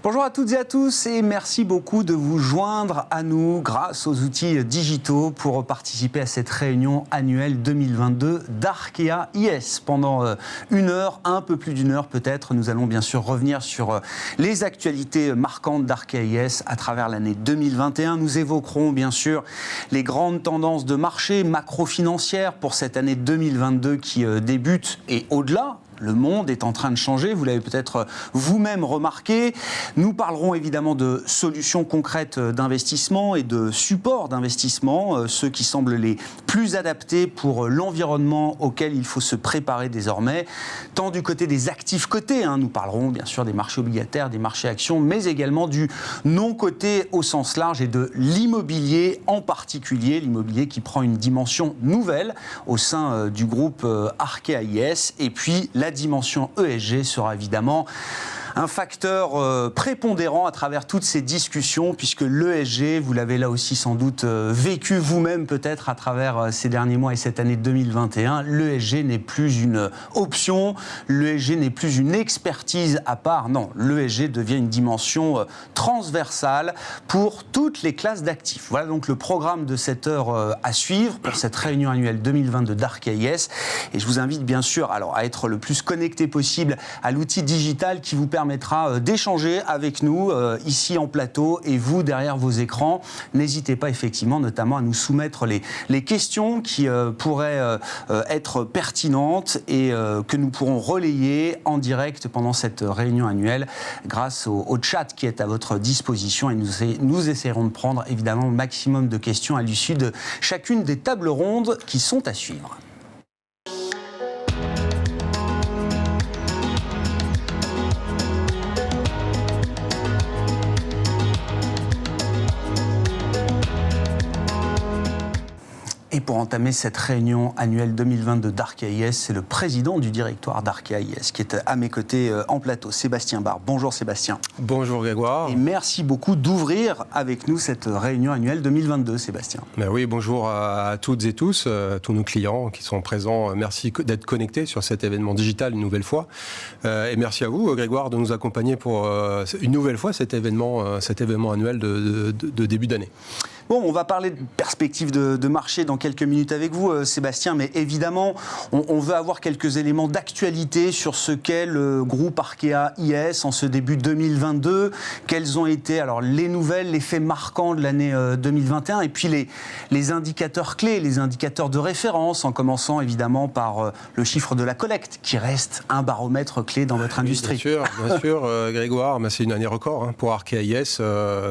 Bonjour à toutes et à tous et merci beaucoup de vous joindre à nous grâce aux outils digitaux pour participer à cette réunion annuelle 2022 d'Arkea IS. Pendant une heure, un peu plus d'une heure peut-être, nous allons bien sûr revenir sur les actualités marquantes d'Arkea IS à travers l'année 2021. Nous évoquerons bien sûr les grandes tendances de marché macro-financières pour cette année 2022 qui débute et au-delà. Le monde est en train de changer, vous l'avez peut-être vous-même remarqué. Nous parlerons évidemment de solutions concrètes d'investissement et de supports d'investissement, ceux qui semblent les plus adaptés pour l'environnement auquel il faut se préparer désormais, tant du côté des actifs cotés, nous parlerons bien sûr des marchés obligataires, des marchés actions, mais également du non-coté au sens large et de l'immobilier en particulier, l'immobilier qui prend une dimension nouvelle au sein du groupe Arkea IS, et puis la dimension ESG sera évidemment un facteur prépondérant à travers toutes ces discussions, puisque l'ESG, vous l'avez là aussi sans doute vécu vous-même peut-être à travers ces derniers mois et cette année 2021, l'ESG n'est plus une option, l'ESG n'est plus une expertise à part, non, l'ESG devient une dimension transversale pour toutes les classes d'actifs. Voilà donc le programme de cette heure à suivre pour cette réunion annuelle 2022 d'Arkea IS, et je vous invite bien sûr alors à être le plus connecté possible à l'outil digital qui vous permettra d'échanger avec nous ici en plateau et vous derrière vos écrans. N'hésitez pas effectivement notamment à nous soumettre les questions qui pourraient être pertinentes et que nous pourrons relayer en direct pendant cette réunion annuelle grâce au chat qui est à votre disposition, et nous essaierons de prendre évidemment le maximum de questions à l'issue de chacune des tables rondes qui sont à suivre. Et pour entamer cette réunion annuelle 2022 d'Arkea IS, c'est le président du directoire d'Arkea IS qui est à mes côtés en plateau, Sébastien Barre. Bonjour Sébastien. Bonjour Grégoire. Et merci beaucoup d'ouvrir avec nous cette réunion annuelle 2022, Sébastien. Ben oui, bonjour à toutes et tous, tous nos clients qui sont présents. Merci d'être connectés sur cet événement digital une nouvelle fois. Et merci à vous, Grégoire, de nous accompagner pour une nouvelle fois cet événement annuel de début d'année. Bon, on va parler de perspectives de marché dans quelques minutes avec vous, Sébastien, mais évidemment, on veut avoir quelques éléments d'actualité sur ce qu'est le groupe Arkea IS en ce début 2022. Quels ont été alors les nouvelles, les faits marquants de l'année 2021, et puis les indicateurs clés, les indicateurs de référence, en commençant évidemment par le chiffre de la collecte, qui reste un baromètre clé dans votre industrie. Bien sûr, Grégoire, c'est une année record pour Arkea IS,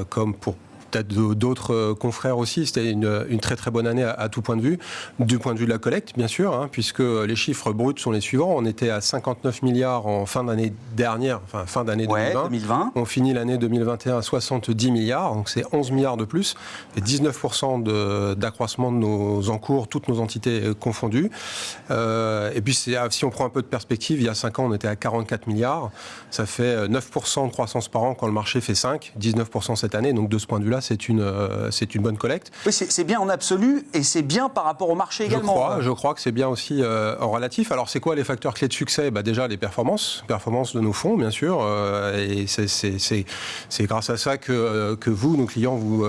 comme pour peut-être d'autres confrères aussi. C'était une très très bonne année à tout point de vue. Du point de vue de la collecte, bien sûr, puisque les chiffres bruts sont les suivants. On était à 59 milliards en fin d'année dernière, enfin fin d'année 2020. On finit l'année 2021 à 70 milliards, donc c'est 11 milliards de plus, et 19% d'accroissement de nos encours, toutes nos entités confondues. Et puis si on prend un peu de perspective, il y a 5 ans, on était à 44 milliards. Ça fait 9% de croissance par an quand le marché fait 5, 19% cette année. Donc de ce point de vue-là, c'est une bonne collecte. Oui, c'est bien en absolu et c'est bien par rapport au marché également. Je crois que c'est bien aussi en relatif. Alors, c'est quoi les facteurs clés de succès ? Déjà, les performances de nos fonds, bien sûr. Et c'est grâce à ça que vous, nos clients, vous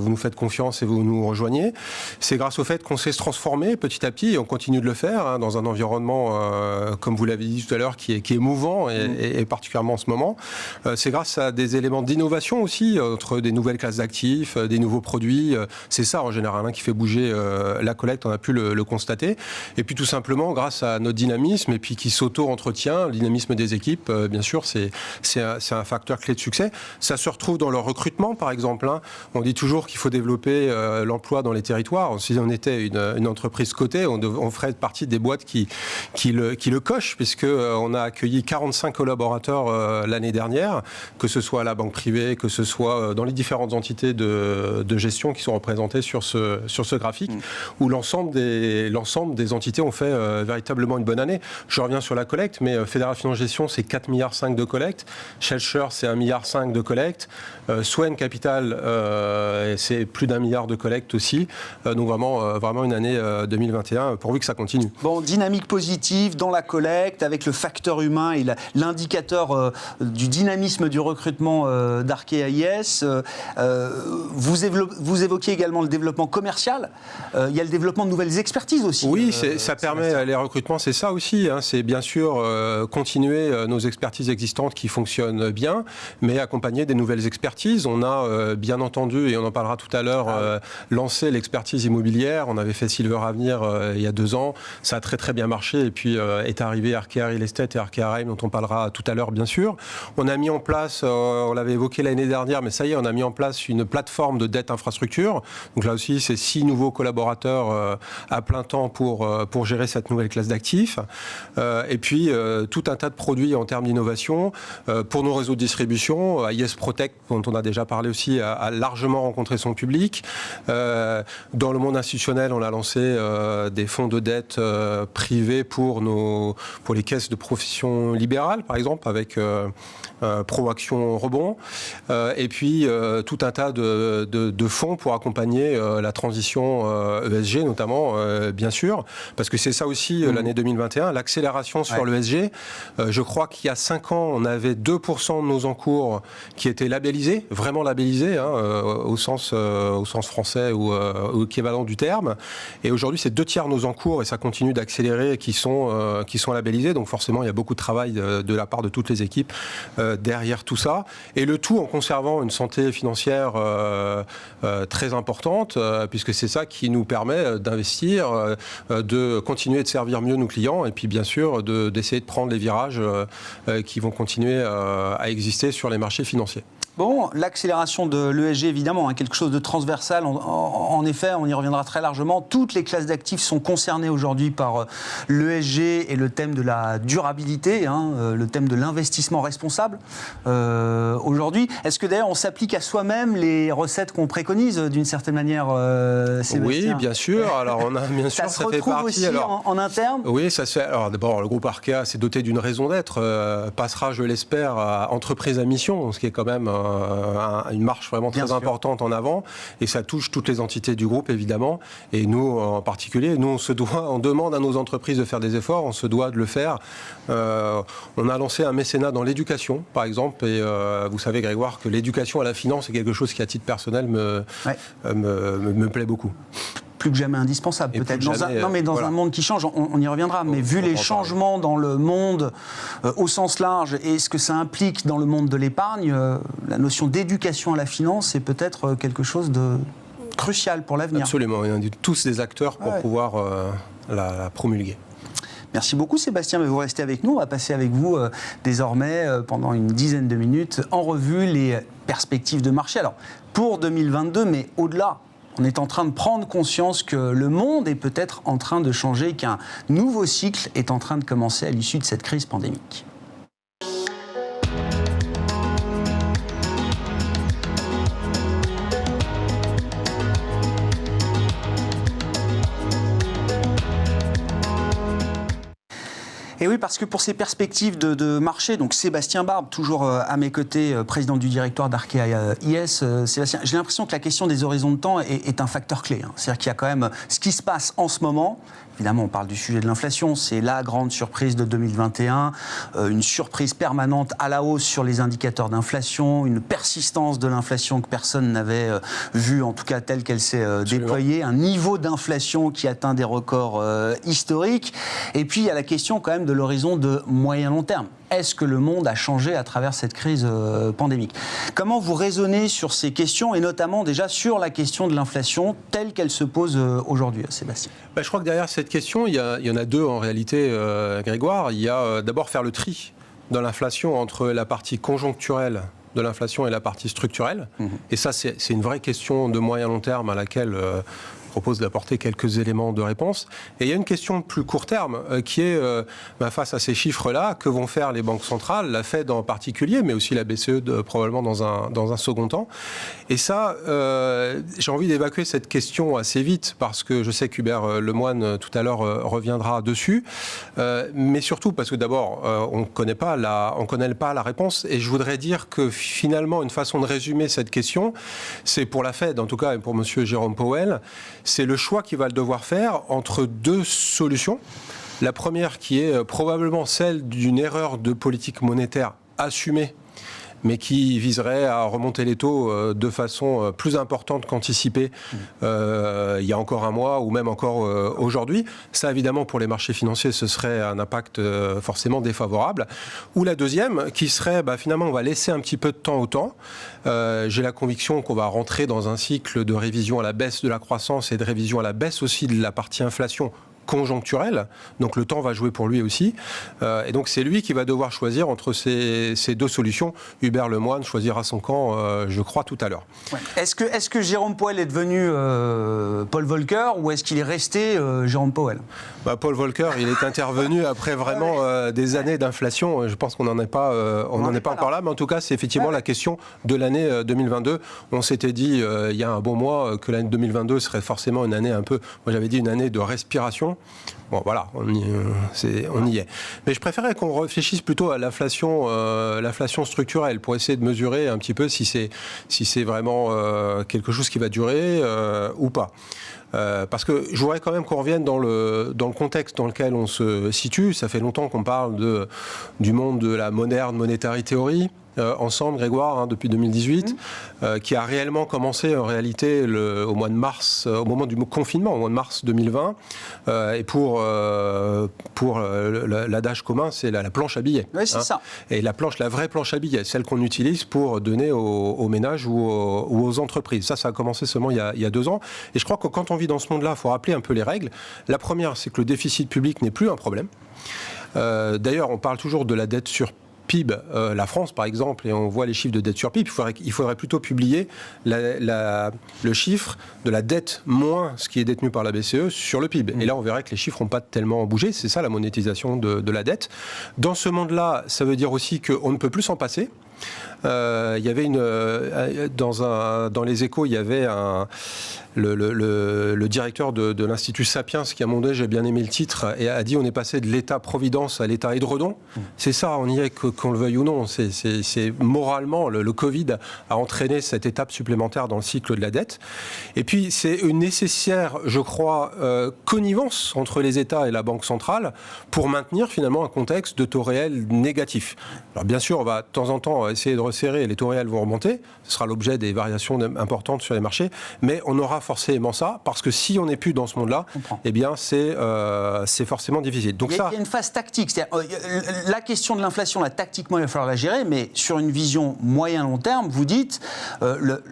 nous faites confiance et vous nous rejoignez. C'est grâce au fait qu'on sait se transformer petit à petit, et on continue de le faire dans un environnement, comme vous l'avez dit tout à l'heure, qui est mouvant et particulièrement en ce moment. C'est grâce à des éléments d'innovation aussi, entre des nouvelles classes d'actifs, des nouveaux produits. C'est ça en général qui fait bouger la collecte, on a pu le constater. Et puis tout simplement grâce à notre dynamisme et puis qui s'auto-entretient, le dynamisme des équipes, bien sûr, c'est un facteur clé de succès. Ça se retrouve dans leur recrutement par exemple. On dit toujours qu'il faut développer l'emploi dans les territoires. Si on était une entreprise cotée, on ferait partie des boîtes qui le cochent, puisqu'on a accueilli 45 collaborateurs l'année dernière, que ce soit à la banque privée, que ce soit dans les différentes entités entités de gestion qui sont représentées sur ce graphique, où l'ensemble des entités ont fait véritablement une bonne année. Je reviens sur la collecte, mais Federal Finance Gestion, c'est 4,5 milliards de collecte. Shellshare, c'est 1,5 milliard de collecte. Swen Capital, c'est plus d'1 milliard de collecte aussi. Donc vraiment une année 2021, pourvu que ça continue. Bon, dynamique positive dans la collecte, avec le facteur humain et l'indicateur du dynamisme du recrutement d'Arkea IS. Vous évoquiez également le développement commercial. Il y a le développement de nouvelles expertises aussi. Oui, ça permet les recrutements, c'est ça aussi. C'est bien sûr continuer nos expertises existantes qui fonctionnent bien, mais accompagner des nouvelles expertises. On a bien entendu, et on en parlera tout à l'heure, lancé l'expertise immobilière. On avait fait Silver Avenir il y a 2 ans. Ça a très très bien marché. Et puis est arrivé Arkea Real Estate et Arkea Reim, dont on parlera tout à l'heure, bien sûr. On a mis en place, on l'avait évoqué l'année dernière, mais ça y est, on a mis en place une plateforme de dette infrastructure. Donc là aussi, c'est 6 nouveaux collaborateurs à plein temps pour gérer cette nouvelle classe d'actifs. Et puis, tout un tas de produits en termes d'innovation. Pour nos réseaux de distribution, IS Protect, dont on a déjà parlé aussi, a largement rencontré son public. Dans le monde institutionnel, on a lancé des fonds de dette privés pour les caisses de profession libérale, par exemple, avec Proaction Rebond. Et puis, tout un tas de fonds pour accompagner la transition ESG, notamment, bien sûr, parce que c'est ça aussi l'année 2021, l'accélération sur l'ESG. Je crois qu'il y a 5 ans, on avait 2% de nos encours qui étaient labellisés, vraiment labellisés, au sens français ou équivalent du terme. Et aujourd'hui, c'est 2/3 de nos encours, et ça continue d'accélérer, qui sont labellisés. Donc forcément, il y a beaucoup de travail de la part de toutes les équipes derrière tout ça. Et le tout en conservant une santé financière très importante, puisque c'est ça qui nous permet d'investir, de continuer de servir mieux nos clients, et puis bien sûr d'essayer de prendre les virages qui vont continuer à exister sur les marchés financiers. Bon, l'accélération de l'ESG, évidemment, quelque chose de transversal. En effet, on y reviendra très largement. Toutes les classes d'actifs sont concernées aujourd'hui par l'ESG et le thème de la durabilité, le thème de l'investissement responsable. Aujourd'hui, est-ce que d'ailleurs on s'applique à soi-même les recettes qu'on préconise d'une certaine manière, Sébastien ? Oui, bien sûr. Alors on a bien sûr, ça se retrouve fait partie aussi en interne. Oui, ça se fait. Alors d'abord, le groupe Arkea s'est doté d'une raison d'être, passera, je l'espère, à entreprise à mission, ce qui est quand même une marche vraiment très importante en avant, et ça touche toutes les entités du groupe évidemment, et nous en particulier, nous on demande à nos entreprises de faire des efforts, on se doit de le faire. On a lancé un mécénat dans l'éducation par exemple, et vous savez Grégoire que l'éducation à la finance est quelque chose qui à titre personnel me plaît beaucoup. Plus que jamais indispensable, et peut-être. Dans un monde qui change, on y reviendra, mais vu les changements dans le monde au sens large et ce que ça implique dans le monde de l'épargne, la notion d'éducation à la finance est peut-être quelque chose de crucial pour l'avenir. Absolument, on est tous des acteurs pour pouvoir la promulguer. Merci beaucoup Sébastien, mais vous restez avec nous. On va passer avec vous désormais pendant une dizaine de minutes en revue les perspectives de marché. Alors, pour 2022, mais au-delà, on est en train de prendre conscience que le monde est peut-être en train de changer, qu'un nouveau cycle est en train de commencer à l'issue de cette crise pandémique. Et oui, parce que pour ces perspectives de marché, donc Sébastien Barbe, toujours à mes côtés, président du directoire d'Arkea IS. Sébastien, j'ai l'impression que la question des horizons de temps est un facteur clé. C'est-à-dire qu'il y a quand même ce qui se passe en ce moment. Évidemment, on parle du sujet de l'inflation, c'est la grande surprise de 2021, une surprise permanente à la hausse sur les indicateurs d'inflation, une persistance de l'inflation que personne n'avait vue, en tout cas telle qu'elle s'est déployée, un niveau d'inflation qui atteint des records historiques. Et puis, il y a la question quand même de l'horizon de moyen-long terme. Est-ce que le monde a changé à travers cette crise pandémique ? Comment vous raisonnez sur ces questions, et notamment déjà sur la question de l'inflation telle qu'elle se pose aujourd'hui, Sébastien ? Je crois que derrière cette question, il y en a deux en réalité, Grégoire. Il y a d'abord faire le tri dans l'inflation entre la partie conjoncturelle de l'inflation et la partie structurelle. Et ça, c'est une vraie question de moyen-long terme à laquelle propose d'apporter quelques éléments de réponse. Et il y a une question plus court terme qui est, face à ces chiffres-là, que vont faire les banques centrales, la Fed en particulier, mais aussi la BCE probablement dans un second temps. Et ça, j'ai envie d'évacuer cette question assez vite, parce que je sais qu'Hubert Lemoine, tout à l'heure, reviendra dessus. Mais surtout parce que d'abord, on ne connaît pas la réponse. Et je voudrais dire que finalement, une façon de résumer cette question, c'est pour la Fed, en tout cas, et pour M. Jérôme Powell, c'est le choix qu'il va devoir faire entre deux solutions. La première qui est probablement celle d'une erreur de politique monétaire assumée, mais qui viserait à remonter les taux de façon plus importante qu'anticipée il y a encore un mois ou même encore aujourd'hui. Ça, évidemment, pour les marchés financiers, ce serait un impact forcément défavorable. Ou la deuxième, qui serait, finalement, on va laisser un petit peu de temps au temps. J'ai la conviction qu'on va rentrer dans un cycle de révision à la baisse de la croissance et de révision à la baisse aussi de la partie inflation conjoncturel, donc le temps va jouer pour lui aussi, et donc c'est lui qui va devoir choisir entre ces deux solutions. Hubert Lemoine choisira son camp, je crois, tout à l'heure. Ouais. Est-ce que Jérôme Powell est devenu Paul Volcker, ou est-ce qu'il est resté Jérôme Powell? Paul Volcker, il est intervenu après vraiment des années d'inflation. Je pense qu'on n'en est pas, encore là, mais en tout cas, c'est effectivement la question de l'année 2022. On s'était dit il y a un bon mois que l'année 2022 serait forcément une année un peu, moi j'avais dit une année de respiration. Bon, voilà, on y est. Mais je préférais qu'on réfléchisse plutôt à l'inflation structurelle, pour essayer de mesurer un petit peu si c'est vraiment quelque chose qui va durer ou pas. Parce que je voudrais quand même qu'on revienne dans le contexte dans lequel on se situe. Ça fait longtemps qu'on parle du monde de la moderne monetary theory. Ensemble, Grégoire, depuis 2018, qui a réellement commencé en réalité au mois de mars, au moment du confinement, au mois de mars 2020. Et pour l'adage commun, c'est la planche à billets. Oui, c'est ça. Et la vraie planche à billets, celle qu'on utilise pour donner aux ménages ou aux entreprises. Ça a commencé seulement il y a 2 ans. Et je crois que quand on vit dans ce monde-là, il faut rappeler un peu les règles. La première, c'est que le déficit public n'est plus un problème. D'ailleurs, on parle toujours de la dette sur PIB, la France par exemple, et on voit les chiffres de dette sur PIB, il faudrait plutôt publier le chiffre de la dette moins ce qui est détenu par la BCE sur le PIB. Et là, on verrait que les chiffres n'ont pas tellement bougé. C'est ça la monétisation de la dette. Dans ce monde-là, ça veut dire aussi qu'on ne peut plus s'en passer. Il y avait dans les Échos, il y avait le directeur de l'Institut Sapiens qui, à un moment donné, j'ai bien aimé le titre, et a dit on est passé de l'État-providence à l'État-édredon. C'est ça, on y est, qu'on le veuille ou non. C'est moralement, le Covid a entraîné cette étape supplémentaire dans le cycle de la dette. Et puis, c'est une nécessaire, je crois, connivence entre les États et la Banque centrale pour maintenir finalement un contexte de taux réels négatifs. Alors bien sûr, on va de temps en temps essayer de resserrer et les taux réels vont remonter. Ce sera l'objet des variations importantes sur les marchés. Mais on aura forcément ça, parce que si on n'est plus dans ce monde-là, eh bien c'est forcément difficile. Donc il y a une phase tactique. La question de l'inflation, là, tactiquement, il va falloir la gérer, mais sur une vision moyen-long terme, vous dites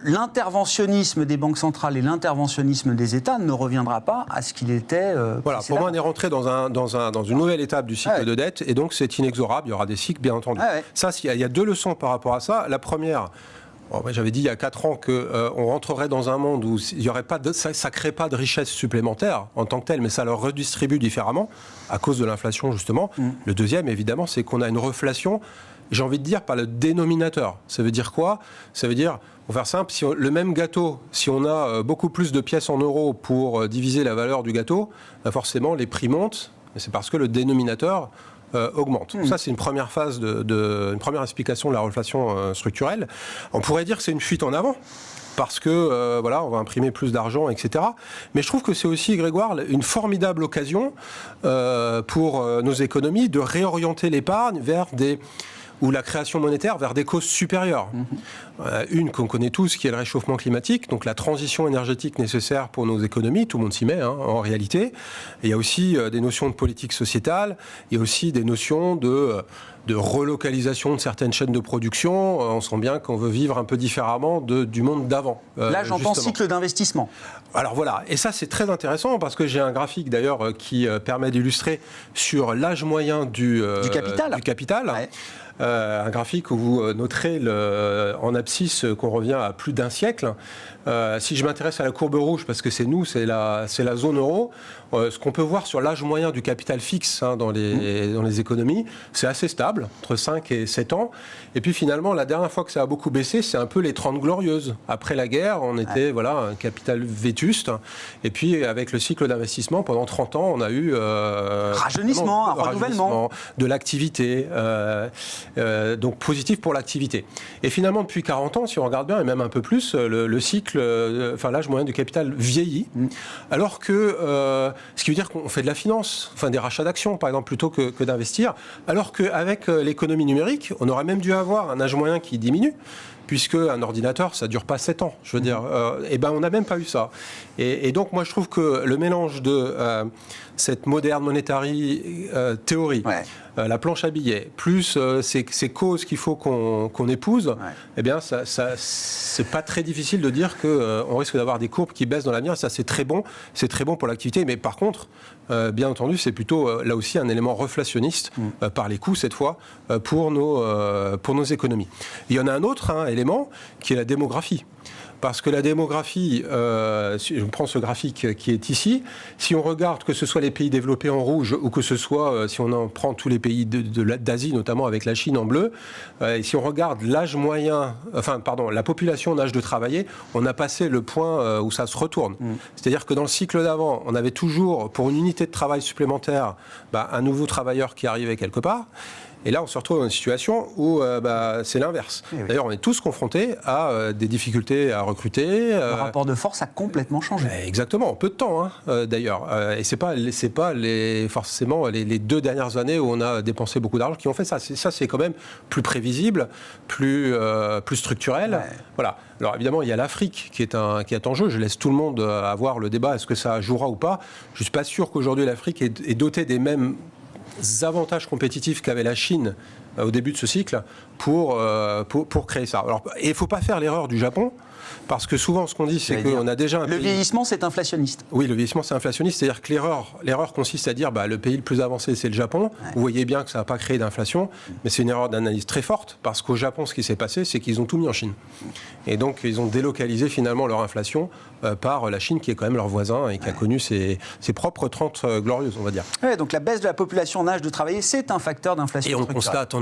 l'interventionnisme des banques centrales et l'interventionnisme des États ne reviendra pas à ce qu'il était voilà, pour moi, on est rentré dans une nouvelle étape du cycle de dette, et donc c'est inexorable. Il y aura des cycles, bien entendu. Ça, il y a 2 leçons par rapport à ça. La première, j'avais dit il y a 4 ans qu'on rentrerait dans un monde où il y aurait pas ça ne crée pas de richesse supplémentaire en tant que telle, mais ça leur redistribue différemment à cause de l'inflation, justement. Le deuxième, évidemment, c'est qu'on a une reflation, j'ai envie de dire, par le dénominateur. Ça veut dire quoi? Ça veut dire, pour faire simple, le même gâteau, si on a beaucoup plus de pièces en euros pour diviser la valeur du gâteau, forcément, les prix montent. C'est parce que le dénominateur augmente. Ça, c'est une première phase, une première explication de la reflation structurelle. On pourrait dire que c'est une fuite en avant, parce que, on va imprimer plus d'argent, etc. Mais je trouve que c'est aussi, Grégoire, une formidable occasion pour nos économies de réorienter l'épargne ou la création monétaire vers des causes supérieures. Une qu'on connaît tous, qui est le réchauffement climatique, donc la transition énergétique nécessaire pour nos économies, tout le monde s'y met en réalité. Et il y a aussi des notions de politique sociétale, il y a aussi des notions de relocalisation de certaines chaînes de production. On sent bien qu'on veut vivre un peu différemment du monde d'avant. Là, j'entends cycle d'investissement. Alors voilà, et ça c'est très intéressant, parce que j'ai un graphique d'ailleurs qui permet d'illustrer sur l'âge moyen du capital. Ouais. Un graphique où vous noterez en abscisse qu'on revient à plus d'1 siècle. Si je m'intéresse à la courbe rouge, parce que c'est la zone euro, ce qu'on peut voir sur l'âge moyen du capital fixe dans les économies, c'est assez stable, entre 5 et 7 ans. Et puis finalement, la dernière fois que ça a beaucoup baissé, c'est un peu les 30 glorieuses. Après la guerre, on était un capital vétuste. Et puis avec le cycle d'investissement, pendant 30 ans, on a eu... rajeunissement, un renouvellement. De l'activité, donc positif pour l'activité. Et finalement, depuis 40 ans, si on regarde bien, et même un peu plus, le cycle, l'âge moyen du capital vieillit, alors que, ce qui veut dire qu'on fait de la finance, des rachats d'actions, par exemple, plutôt que d'investir, alors qu'avec l'économie numérique, on aurait même dû avoir un âge moyen qui diminue, puisque un ordinateur, ça ne dure pas 7 ans. Je veux dire, on n'a même pas eu ça. Et donc, moi, je trouve que le mélange de cette moderne monetary théorie, la planche à billets, plus ces causes qu'il faut qu'on épouse, c'est pas très difficile de dire qu'on risque d'avoir des courbes qui baissent dans l'avenir. Ça, c'est très bon pour l'activité. Mais par contre, bien entendu, c'est plutôt là aussi un élément reflationniste par les coûts, cette fois, pour nos économies. Il y en a un autre élément qui est la démographie. Parce que la démographie, si je prends ce graphique qui est ici, si on regarde que ce soit les pays développés en rouge ou que ce soit, si on en prend tous les pays d'Asie, notamment avec la Chine en bleu, si on regarde l'âge moyen, la population en âge de travailler, on a passé le point où ça se retourne. C'est-à-dire que dans le cycle d'avant, on avait toujours, pour une unité de travail supplémentaire, un nouveau travailleur qui arrivait quelque part. Et là, on se retrouve dans une situation où c'est l'inverse. Oui. D'ailleurs, on est tous confrontés à des difficultés à recruter. Le rapport de force a complètement changé. Exactement, en peu de temps, d'ailleurs. Et c'est pas forcément les 2 dernières années où on a dépensé beaucoup d'argent qui ont fait ça. Ça, c'est quand même plus prévisible, plus structurel. Ouais. Voilà. Alors évidemment, il y a l'Afrique qui est en jeu. Je laisse tout le monde avoir le débat. Est-ce que ça jouera ou pas ? Je ne suis pas sûr qu'aujourd'hui l'Afrique est dotée des mêmes avantages compétitifs qu'avait la Chine au début de ce cycle pour créer ça. Alors, et il ne faut pas faire l'erreur du Japon, parce que souvent ce qu'on dit, c'est qu'on a déjà un pays... Le vieillissement, c'est inflationniste. Oui, le vieillissement, c'est inflationniste. C'est-à-dire que l'erreur consiste à dire le pays le plus avancé, c'est le Japon. Ouais. Vous voyez bien que ça n'a pas créé d'inflation, mais c'est une erreur d'analyse très forte, parce qu'au Japon, ce qui s'est passé, c'est qu'ils ont tout mis en Chine. Et donc, ils ont délocalisé finalement leur inflation par la Chine, qui est quand même leur voisin et qui a connu ses propres 30 glorieuses, on va dire. Ouais, donc la baisse de la population en âge de travailler, c'est un facteur d'inflation. Et on constate,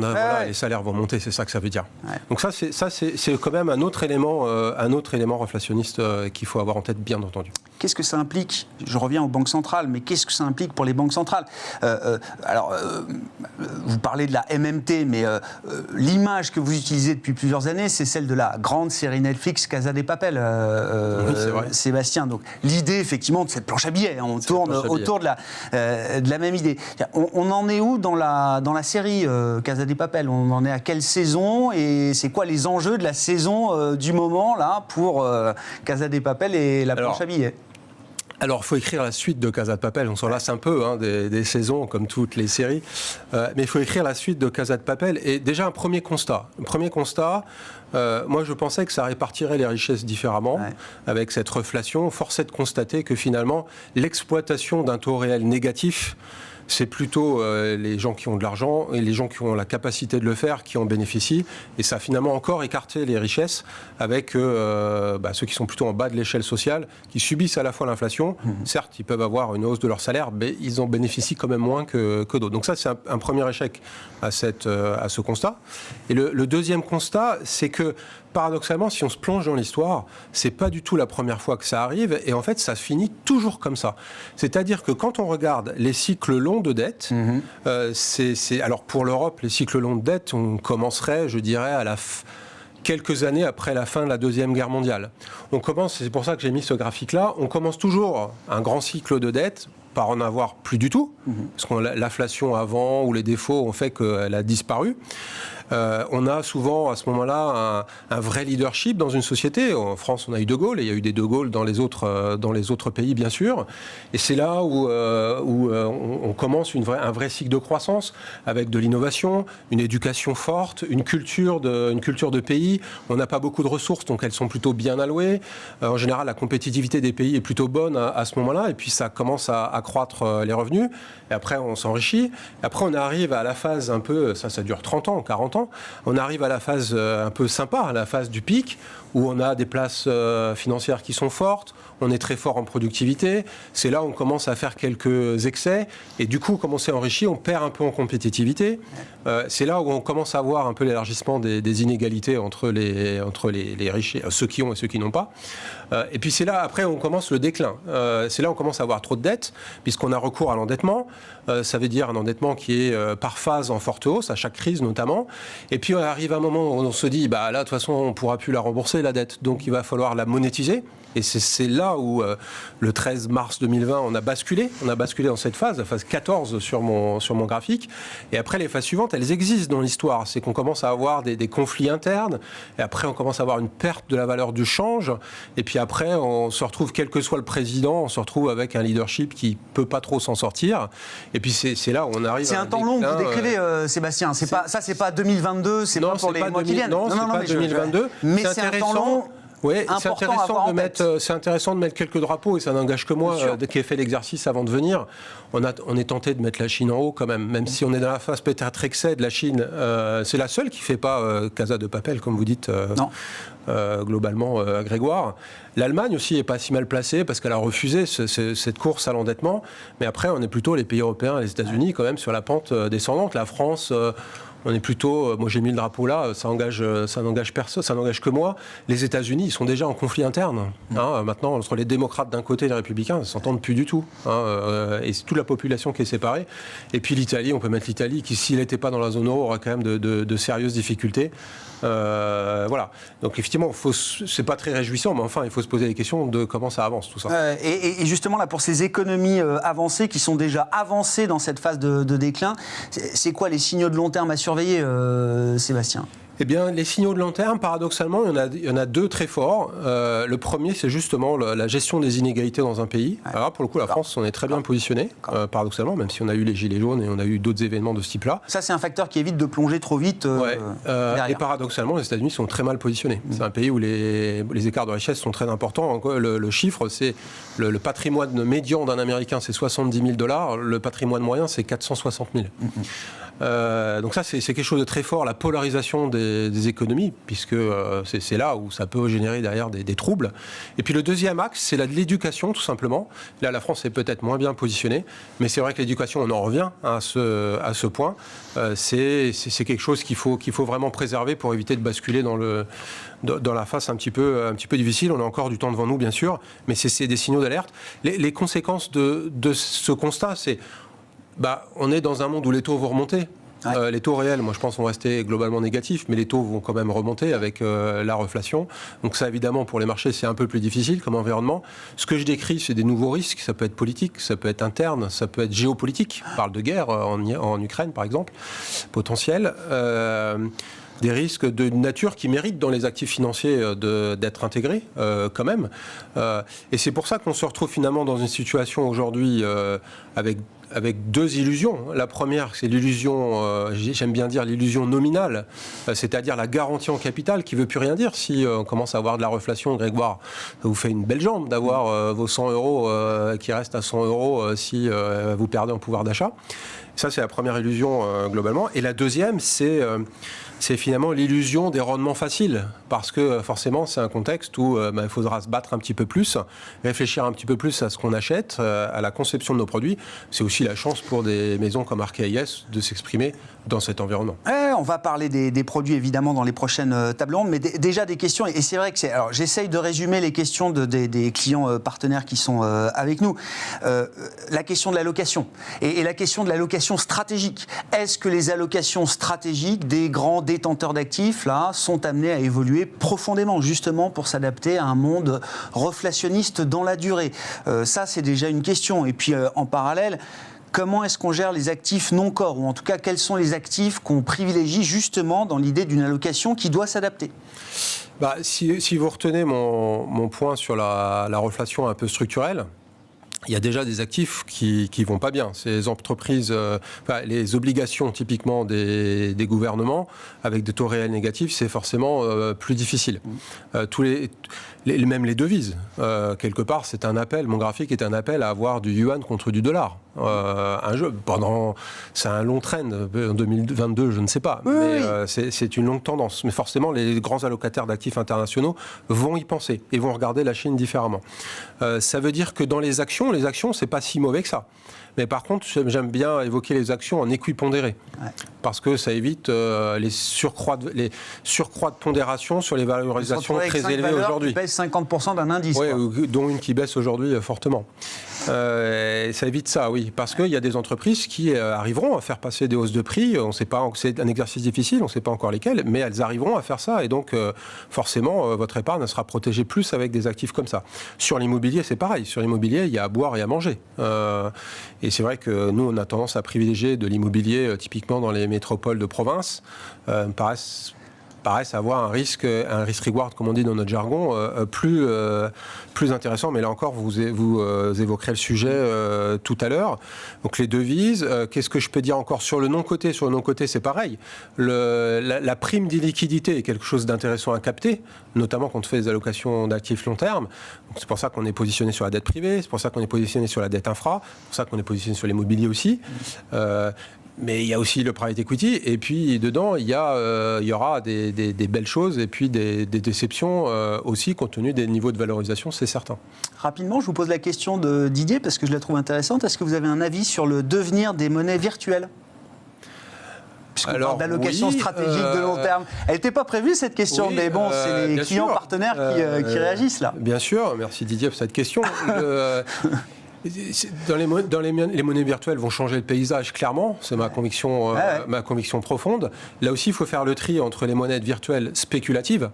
les salaires vont monter, c'est ça que ça veut dire. Ouais. Donc ça, c'est quand même un autre élément reflationniste qu'il faut avoir en tête, bien entendu. Qu'est-ce que ça implique ? Je reviens aux banques centrales, mais qu'est-ce que ça implique pour les banques centrales ? Vous parlez de la MMT, mais l'image que vous utilisez depuis plusieurs années, c'est celle de la grande série Netflix Casa de Papel, oui, c'est vrai. Sébastien. Donc l'idée, effectivement, de cette planche à billets, on tourne autour de la même idée. On en est où dans la série Casa de Papel ? On en est à quelle saison ? Et c'est quoi les enjeux de la saison du moment là pour Casa de Papel et la planche à billets ? Alors, il faut écrire la suite de Casa de Papel. On s'en lasse un peu des saisons, comme toutes les séries. Mais il faut écrire la suite de Casa de Papel. Et déjà, un premier constat. Moi, je pensais que ça répartirait les richesses différemment, avec cette reflation. Force est de constater que finalement, l'exploitation d'un taux réel négatif, c'est plutôt les gens qui ont de l'argent et les gens qui ont la capacité de le faire qui en bénéficient. Et ça a finalement encore écarté les richesses avec ceux qui sont plutôt en bas de l'échelle sociale, qui subissent à la fois l'inflation. Certes, ils peuvent avoir une hausse de leur salaire, mais ils en bénéficient quand même moins que d'autres. Donc ça, c'est un premier échec à ce constat. Et le deuxième constat, c'est que paradoxalement, si on se plonge dans l'histoire, c'est pas du tout la première fois que ça arrive, et en fait, ça se finit toujours comme ça. C'est-à-dire que quand on regarde les cycles longs de dette, alors pour l'Europe, les cycles longs de dette, on commencerait, je dirais, quelques années après la fin de la Deuxième Guerre mondiale. C'est pour ça que j'ai mis ce graphique-là, on commence toujours un grand cycle de dette, par en avoir plus du tout, parce que l'inflation avant ou les défauts ont fait qu'elle a disparu. On a souvent à ce moment-là un vrai leadership dans une société. En France, on a eu De Gaulle, et il y a eu des De Gaulle dans les autres pays, bien sûr. Et c'est là où on commence un vrai cycle de croissance, avec de l'innovation, une éducation forte, une culture de pays. On n'a pas beaucoup de ressources, donc elles sont plutôt bien allouées. En général, la compétitivité des pays est plutôt bonne à ce moment-là, et puis ça commence à accroître les revenus, et après on s'enrichit. Après on arrive à la phase un peu, ça dure 30 ans, 40 ans, on arrive à la phase un peu sympa, la phase du pic, où on a des places financières qui sont fortes, on est très fort en productivité, c'est là où on commence à faire quelques excès, et du coup, comme on s'est enrichi, on perd un peu en compétitivité. C'est là où on commence à voir un peu l'élargissement des inégalités entre les riches, ceux qui ont et ceux qui n'ont pas. Et puis c'est là, après, on commence le déclin. C'est là où on commence à avoir trop de dettes, puisqu'on a recours à l'endettement. Ça veut dire un endettement qui est par phase en forte hausse, à chaque crise notamment. Et puis on arrive à un moment où on se dit, là, de toute façon, on ne pourra plus la rembourser, la dette. Donc il va falloir la monétiser. Et c'est là où, le 13 mars 2020, on a basculé dans cette phase, la phase 14 sur mon graphique. Et après, les phases suivantes, elles existent dans l'histoire. C'est qu'on commence à avoir des conflits internes, et après, on commence à avoir une perte de la valeur du change. Et puis après, on se retrouve, quel que soit le président, on se retrouve avec un leadership qui ne peut pas trop s'en sortir. Et puis c'est là où on arrive à un temps long que vous décrivez, Sébastien. C'est pas 2022, c'est pas pour les mois qui viennent. Non, c'est pas 2022. Mais c'est un temps long. Oui, c'est intéressant de mettre quelques drapeaux, et ça n'engage que moi qui ai fait l'exercice avant de venir. On est tenté de mettre la Chine en haut quand même si on est dans la phase peut-être excès de la Chine. C'est la seule qui ne fait pas Casa de Papel, comme vous dites, globalement, Grégoire. L'Allemagne aussi n'est pas si mal placée parce qu'elle a refusé cette course à l'endettement. Mais après, on est plutôt les pays européens et les États-Unis quand même sur la pente descendante. La France... on est plutôt, moi j'ai mis le drapeau là, ça n'engage personne, ça n'engage que moi. Les États-Unis, ils sont déjà en conflit interne. Maintenant, entre les démocrates d'un côté et les républicains, ils ne s'entendent plus du tout. Et c'est toute la population qui est séparée. Et puis l'Italie, on peut mettre l'Italie, qui s'il n'était pas dans la zone euro, aurait quand même de sérieuses difficultés. Voilà. Donc effectivement, c'est pas très réjouissant, mais enfin, il faut se poser les questions de comment ça avance tout ça. Et justement là, pour ces économies avancées qui sont déjà avancées dans cette phase de déclin, c'est quoi les signaux de long terme à surveiller, Sébastien ? Eh bien, les signaux de long terme, paradoxalement, il y en a deux très forts. Le premier, c'est justement la gestion des inégalités dans un pays. Alors, pour le coup, la France, on est très bien positionné, paradoxalement, même si on a eu les gilets jaunes et on a eu d'autres événements de ce type-là. Ça, c'est un facteur qui évite de plonger trop vite derrière. Et paradoxalement, les États-Unis sont très mal positionnés. C'est un pays où les écarts de richesse sont très importants. Le chiffre, c'est le patrimoine médian d'un Américain, c'est $70 000. Le patrimoine moyen, c'est 460 000. Donc ça, c'est quelque chose de très fort, la polarisation des économies, puisque c'est là où ça peut générer derrière des troubles. Et puis le deuxième axe, c'est l'éducation, tout simplement. Là, la France est peut-être moins bien positionnée, mais c'est vrai que l'éducation, on en revient à ce point. C'est quelque chose qu'il faut vraiment préserver pour éviter de basculer dans la phase un petit peu difficile. On a encore du temps devant nous, bien sûr, mais c'est des signaux d'alerte. Les conséquences de ce constat, c'est... on est dans un monde où les taux vont remonter. Les taux réels, moi je pense, vont rester globalement négatifs, mais les taux vont quand même remonter avec la reflation. Donc ça, évidemment, pour les marchés, c'est un peu plus difficile comme environnement. Ce que je décris, c'est des nouveaux risques. Ça peut être politique, ça peut être interne, ça peut être géopolitique. On parle de guerre en Ukraine, par exemple, potentiel. Des risques de nature qui méritent dans les actifs financiers d'être intégrés quand même. Et c'est pour ça qu'on se retrouve finalement dans une situation aujourd'hui avec deux illusions. La première, c'est l'illusion, j'aime bien dire l'illusion nominale, c'est-à-dire la garantie en capital qui ne veut plus rien dire. Si on commence à avoir de la reflation, Grégoire, ça vous fait une belle jambe d'avoir vos 100 euros qui restent à 100 euros si vous perdez en pouvoir d'achat. Ça, c'est la première illusion globalement. Et la deuxième, c'est finalement l'illusion des rendements faciles. Parce que forcément, c'est un contexte où il faudra se battre un petit peu plus, réfléchir un petit peu plus à ce qu'on achète, à la conception de nos produits. C'est aussi la chance pour des maisons comme Arkéa IS de s'exprimer dans cet environnement. On va parler des produits, évidemment, dans les prochaines tables rondes, mais déjà des questions. Et c'est vrai que alors, j'essaye de résumer les questions des clients partenaires qui sont avec nous. La question de l'allocation et la question de l'allocation stratégique. Est-ce que les allocations stratégiques des grands détenteurs d'actifs là, sont amenés à évoluer profondément, justement pour s'adapter à un monde reflationniste dans la durée? Ça, c'est déjà une question. Et puis, en parallèle, comment est-ce qu'on gère les actifs non-corps? Ou en tout cas, quels sont les actifs qu'on privilégie justement dans l'idée d'une allocation qui doit s'adapter? Si vous retenez mon point sur la reflation un peu structurelle, il y a déjà des actifs qui vont pas bien. Ces entreprises, les obligations typiquement des gouvernements avec des taux réels négatifs, c'est forcément plus difficile. Même les devises, quelque part, c'est un appel. Mon graphique est un appel à avoir du yuan contre du dollar. C'est un long trend. En 2022, je ne sais pas, mais c'est une longue tendance. Mais forcément, les grands allocataires d'actifs internationaux vont y penser et vont regarder la Chine différemment. Ça veut dire que dans les actions, c'est pas si mauvais que ça. Mais par contre, j'aime bien évoquer les actions en équipondéré. Parce que ça évite les surcroîts de pondération sur les valorisations très élevées aujourd'hui. Qui pèsent 50% d'un indice. Oui, dont une qui baisse aujourd'hui fortement. Ça évite ça, oui. Parce qu'il y a des entreprises qui arriveront à faire passer des hausses de prix. On sait pas, c'est un exercice difficile, on ne sait pas encore lesquelles, mais elles arriveront à faire ça. Et donc, forcément, votre épargne sera protégée plus avec des actifs comme ça. Sur l'immobilier, c'est pareil. Sur l'immobilier, il y a à boire et à manger. Et c'est vrai que nous, on a tendance à privilégier de l'immobilier, typiquement dans les métropoles de province, paraissent avoir un risk-reward, comme on dit dans notre jargon, plus intéressant. Mais là encore, vous évoquerez le sujet tout à l'heure. Donc les devises, qu'est-ce que je peux dire encore sur le non-coté? Sur le non-coté, c'est pareil. La prime d'illiquidité est quelque chose d'intéressant à capter, notamment quand on fait des allocations d'actifs long terme. Donc c'est pour ça qu'on est positionné sur la dette privée, c'est pour ça qu'on est positionné sur la dette infra, c'est pour ça qu'on est positionné sur l'immobilier aussi. Mais il y a aussi le private equity, et puis dedans, il y aura des belles choses, et puis des déceptions aussi, compte tenu des niveaux de valorisation, c'est certain. Rapidement, je vous pose la question de Didier, parce que je la trouve intéressante. Est-ce que vous avez un avis sur le devenir des monnaies virtuelles ? Puisqu'on parle d'allocation stratégique de long terme. Elle n'était pas prévue, cette question, mais bon, c'est les clients partenaires qui réagissent là. Bien sûr, merci Didier pour cette question. Les monnaies virtuelles vont changer le paysage, clairement. C'est ma conviction profonde. Là aussi, il faut faire le tri entre les monnaies virtuelles spéculatives.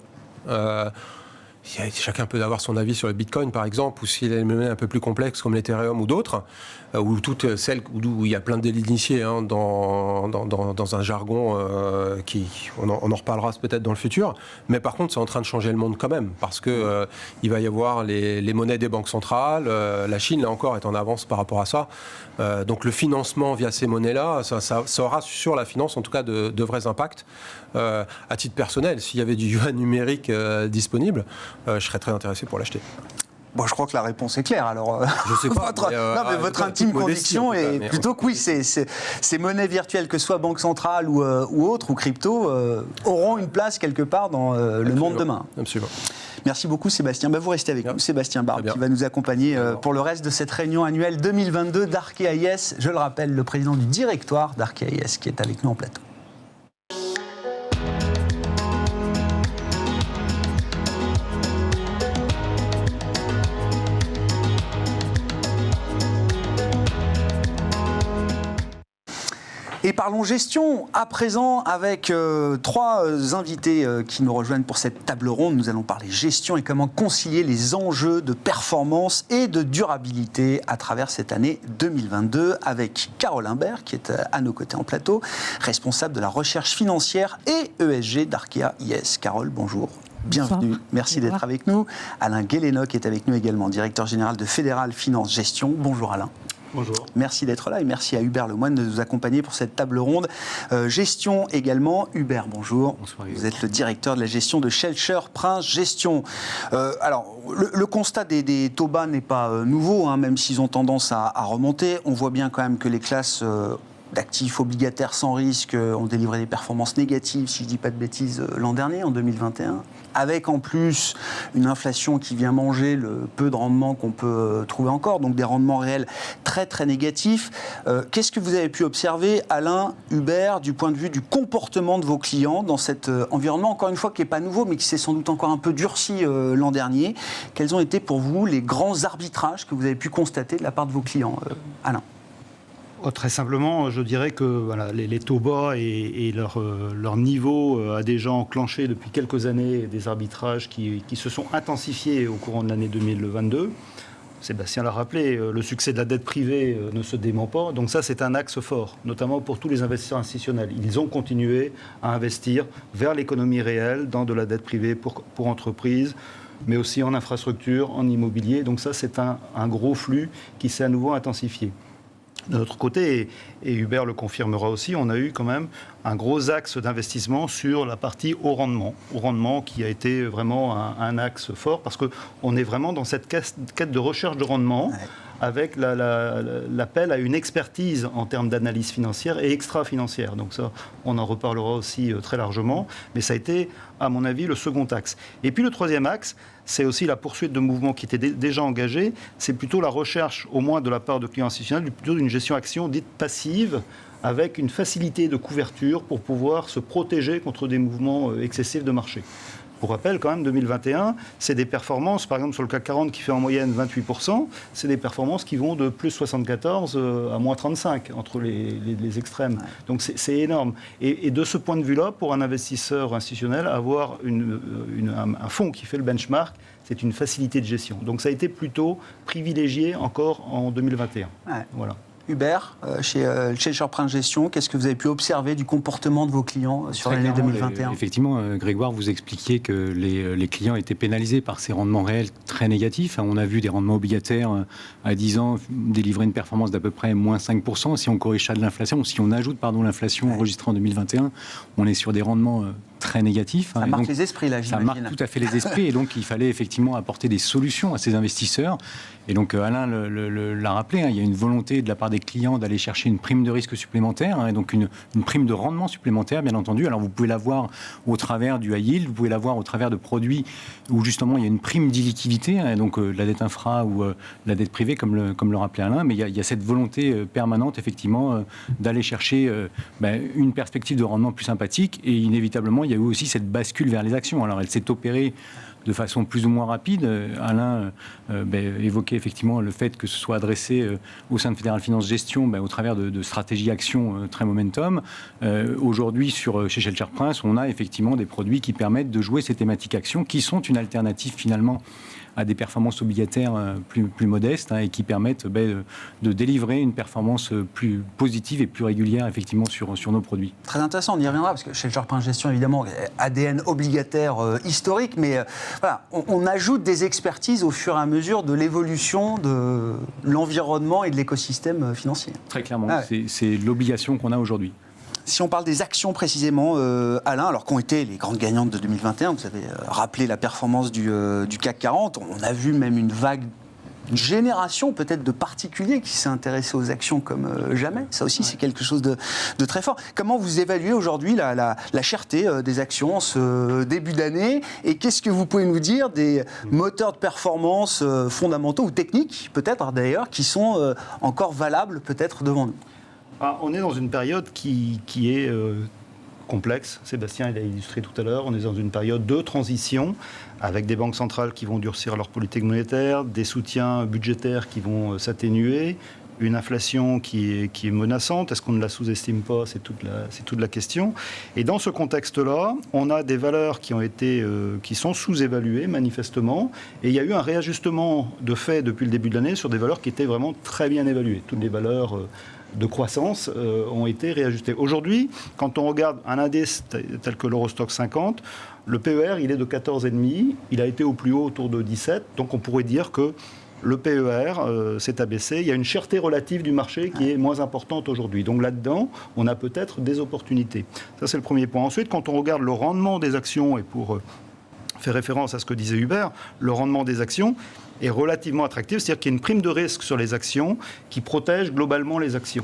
Chacun peut avoir son avis sur le Bitcoin, par exemple, ou s'il y a des monnaies un peu plus complexes comme l'Ethereum ou d'autres, ou toutes celles où il y a plein de délits d'initiés dans un jargon on en reparlera peut-être dans le futur. Mais par contre, c'est en train de changer le monde quand même, parce que il va y avoir les monnaies des banques centrales. La Chine, là encore, est en avance par rapport à ça. Donc le financement via ces monnaies-là, ça aura sur la finance, en tout cas, de vrais impacts. À titre personnel, s'il y avait du yuan numérique disponible, je serais très intéressé pour l'acheter. Bon, je crois que la réponse est claire. Alors, je sais pas. Votre intime conviction est plutôt que oui, ces monnaies virtuelles, que ce soit banque centrale ou autres, ou crypto, auront une place quelque part dans le monde demain. Absolument. Merci beaucoup Sébastien. Vous restez avec nous, Sébastien Barbe, qui va nous accompagner pour le reste de cette réunion annuelle 2022 d'Arkea IS. Je le rappelle, le président du directoire d'Arkea IS qui est avec nous en plateau. Et parlons gestion à présent avec trois invités qui nous rejoignent pour cette table ronde. Nous allons parler gestion et comment concilier les enjeux de performance et de durabilité à travers cette année 2022 avec Carole Imbert qui est à nos côtés en plateau, responsable de la recherche financière et ESG d'Arkea IS. Carole, bonjour. Bienvenue, merci d'être avec nous. Alain Guélénoc est avec nous également, directeur général de Fédéral Finance Gestion. Bonjour Alain. Bonjour. Merci d'être là et merci à Hubert Lemoine de nous accompagner pour cette table ronde. Gestion également. Hubert, bonjour. Bonsoir. Vous êtes le directeur de la gestion de Schelcher Prince Gestion. Alors, le constat des taux bas n'est pas nouveau, même s'ils ont tendance à remonter. On voit bien quand même que les classes d'actifs obligataires sans risque ont délivré des performances négatives, si je ne dis pas de bêtises, l'an dernier, en 2021. Avec en plus une inflation qui vient manger le peu de rendement qu'on peut trouver encore, donc des rendements réels très très négatifs. Qu'est-ce que vous avez pu observer, Alain, Hubert, du point de vue du comportement de vos clients dans cet environnement, encore une fois, qui n'est pas nouveau, mais qui s'est sans doute encore un peu durci l'an dernier? Quels ont été pour vous les grands arbitrages que vous avez pu constater de la part de vos clients, Alain? Très simplement, je dirais que voilà, les taux bas et leur niveau a déjà enclenché depuis quelques années des arbitrages qui se sont intensifiés au courant de l'année 2022. Sébastien l'a rappelé, le succès de la dette privée ne se dément pas. Donc ça, c'est un axe fort, notamment pour tous les investisseurs institutionnels. Ils ont continué à investir vers l'économie réelle dans de la dette privée pour entreprises, mais aussi en infrastructure, en immobilier. Donc ça, c'est un gros flux qui s'est à nouveau intensifié. De notre côté, et Hubert le confirmera aussi, on a eu quand même un gros axe d'investissement sur la partie haut rendement qui a été vraiment un axe fort, parce qu'on est vraiment dans cette quête de recherche de rendement, avec l'appel à une expertise en termes d'analyse financière et extra-financière. Donc ça, on en reparlera aussi très largement, mais ça a été, à mon avis, le second axe. Et puis le troisième axe, c'est aussi la poursuite de mouvements qui étaient déjà engagés, c'est plutôt la recherche, au moins de la part de clients institutionnels, plutôt d'une gestion action dite passive, avec une facilité de couverture pour pouvoir se protéger contre des mouvements excessifs de marché. Pour rappel, quand même, 2021, c'est des performances, par exemple sur le CAC 40 qui fait en moyenne 28%, c'est des performances qui vont de plus 74 à moins 35 entre les extrêmes. Donc c'est énorme. Et de ce point de vue-là, pour un investisseur institutionnel, avoir un fonds qui fait le benchmark, c'est une facilité de gestion. Donc ça a été plutôt privilégié encore en 2021. Voilà. Hubert, chez Sherprince Gestion, qu'est-ce que vous avez pu observer du comportement de vos clients sur l'année 2021 ? Effectivement, Grégoire, vous expliquiez que les clients étaient pénalisés par ces rendements réels très négatifs. On a vu des rendements obligataires à 10 ans délivrer une performance d'à peu près moins 5%. Si on corrige ça de l'inflation, si on ajoute l'inflation enregistrée en 2021, on est sur des rendements très négatifs. Ça marque les esprits, là, j'imagine. Ça marque tout à fait les esprits, et donc il fallait effectivement apporter des solutions à ces investisseurs. Et donc Alain l'a rappelé, il y a une volonté de la part des clients d'aller chercher une prime de risque supplémentaire, et donc une prime de rendement supplémentaire, bien entendu. Alors vous pouvez l'avoir au travers du high yield, vous pouvez l'avoir au travers de produits où justement il y a une prime d'illiquidité, donc la dette infra ou la dette privée, comme le rappelait Alain, mais il y a cette volonté permanente, effectivement, d'aller chercher une perspective de rendement plus sympathique, et inévitablement, il y a eu aussi cette bascule vers les actions. Alors, elle s'est opérée de façon plus ou moins rapide. Alain évoquait effectivement le fait que ce soit adressé au sein de Fédéral Finance Gestion au travers de stratégies actions très momentum. Aujourd'hui, chez Sherprince, on a effectivement des produits qui permettent de jouer ces thématiques actions, qui sont une alternative finalement à des performances obligataires plus modestes, et qui permettent de délivrer une performance plus positive et plus régulière effectivement sur nos produits. Très intéressant, on y reviendra, parce que chez Sherprince Gestion, évidemment, ADN obligataire historique, mais voilà, on ajoute des expertises au fur et à mesure de l'évolution de l'environnement et de l'écosystème financier. Très clairement, c'est l'obligation qu'on a aujourd'hui. Si on parle des actions précisément, Alain, alors qu'ont été les grandes gagnantes de 2021, vous avez rappelé la performance du CAC 40, on a vu même une génération peut-être de particuliers qui s'est intéressé aux actions comme jamais. Ça aussi, c'est quelque chose de très fort. Comment vous évaluez aujourd'hui la cherté des actions en ce début d'année, et qu'est-ce que vous pouvez nous dire des moteurs de performance fondamentaux ou techniques, peut-être d'ailleurs, qui sont encore valables peut-être devant nous ? On est dans une période qui est complexe. Sébastien l'a illustré tout à l'heure. On est dans une période de transition avec des banques centrales qui vont durcir leur politique monétaire, des soutiens budgétaires qui vont s'atténuer, une inflation qui est menaçante. Est-ce qu'on ne la sous-estime pas ? C'est toute la question. Et dans ce contexte-là, on a des valeurs qui sont sous-évaluées manifestement. Et il y a eu un réajustement de fait depuis le début de l'année sur des valeurs qui étaient vraiment très bien évaluées. Toutes les valeurs de croissance ont été réajustées. Aujourd'hui, quand on regarde un indice tel que l'Eurostoxx 50, le PER, il est de 14,5. Il a été au plus haut autour de 17. Donc on pourrait dire que le PER s'est abaissé. Il y a une cherté relative du marché qui est moins importante aujourd'hui. Donc là-dedans, on a peut-être des opportunités. Ça, c'est le premier point. Ensuite, quand on regarde le rendement des actions, et pour faire référence à ce que disait Hubert, le rendement des actions est relativement attractif, c'est-à-dire qu'il y a une prime de risque sur les actions qui protège globalement les actions.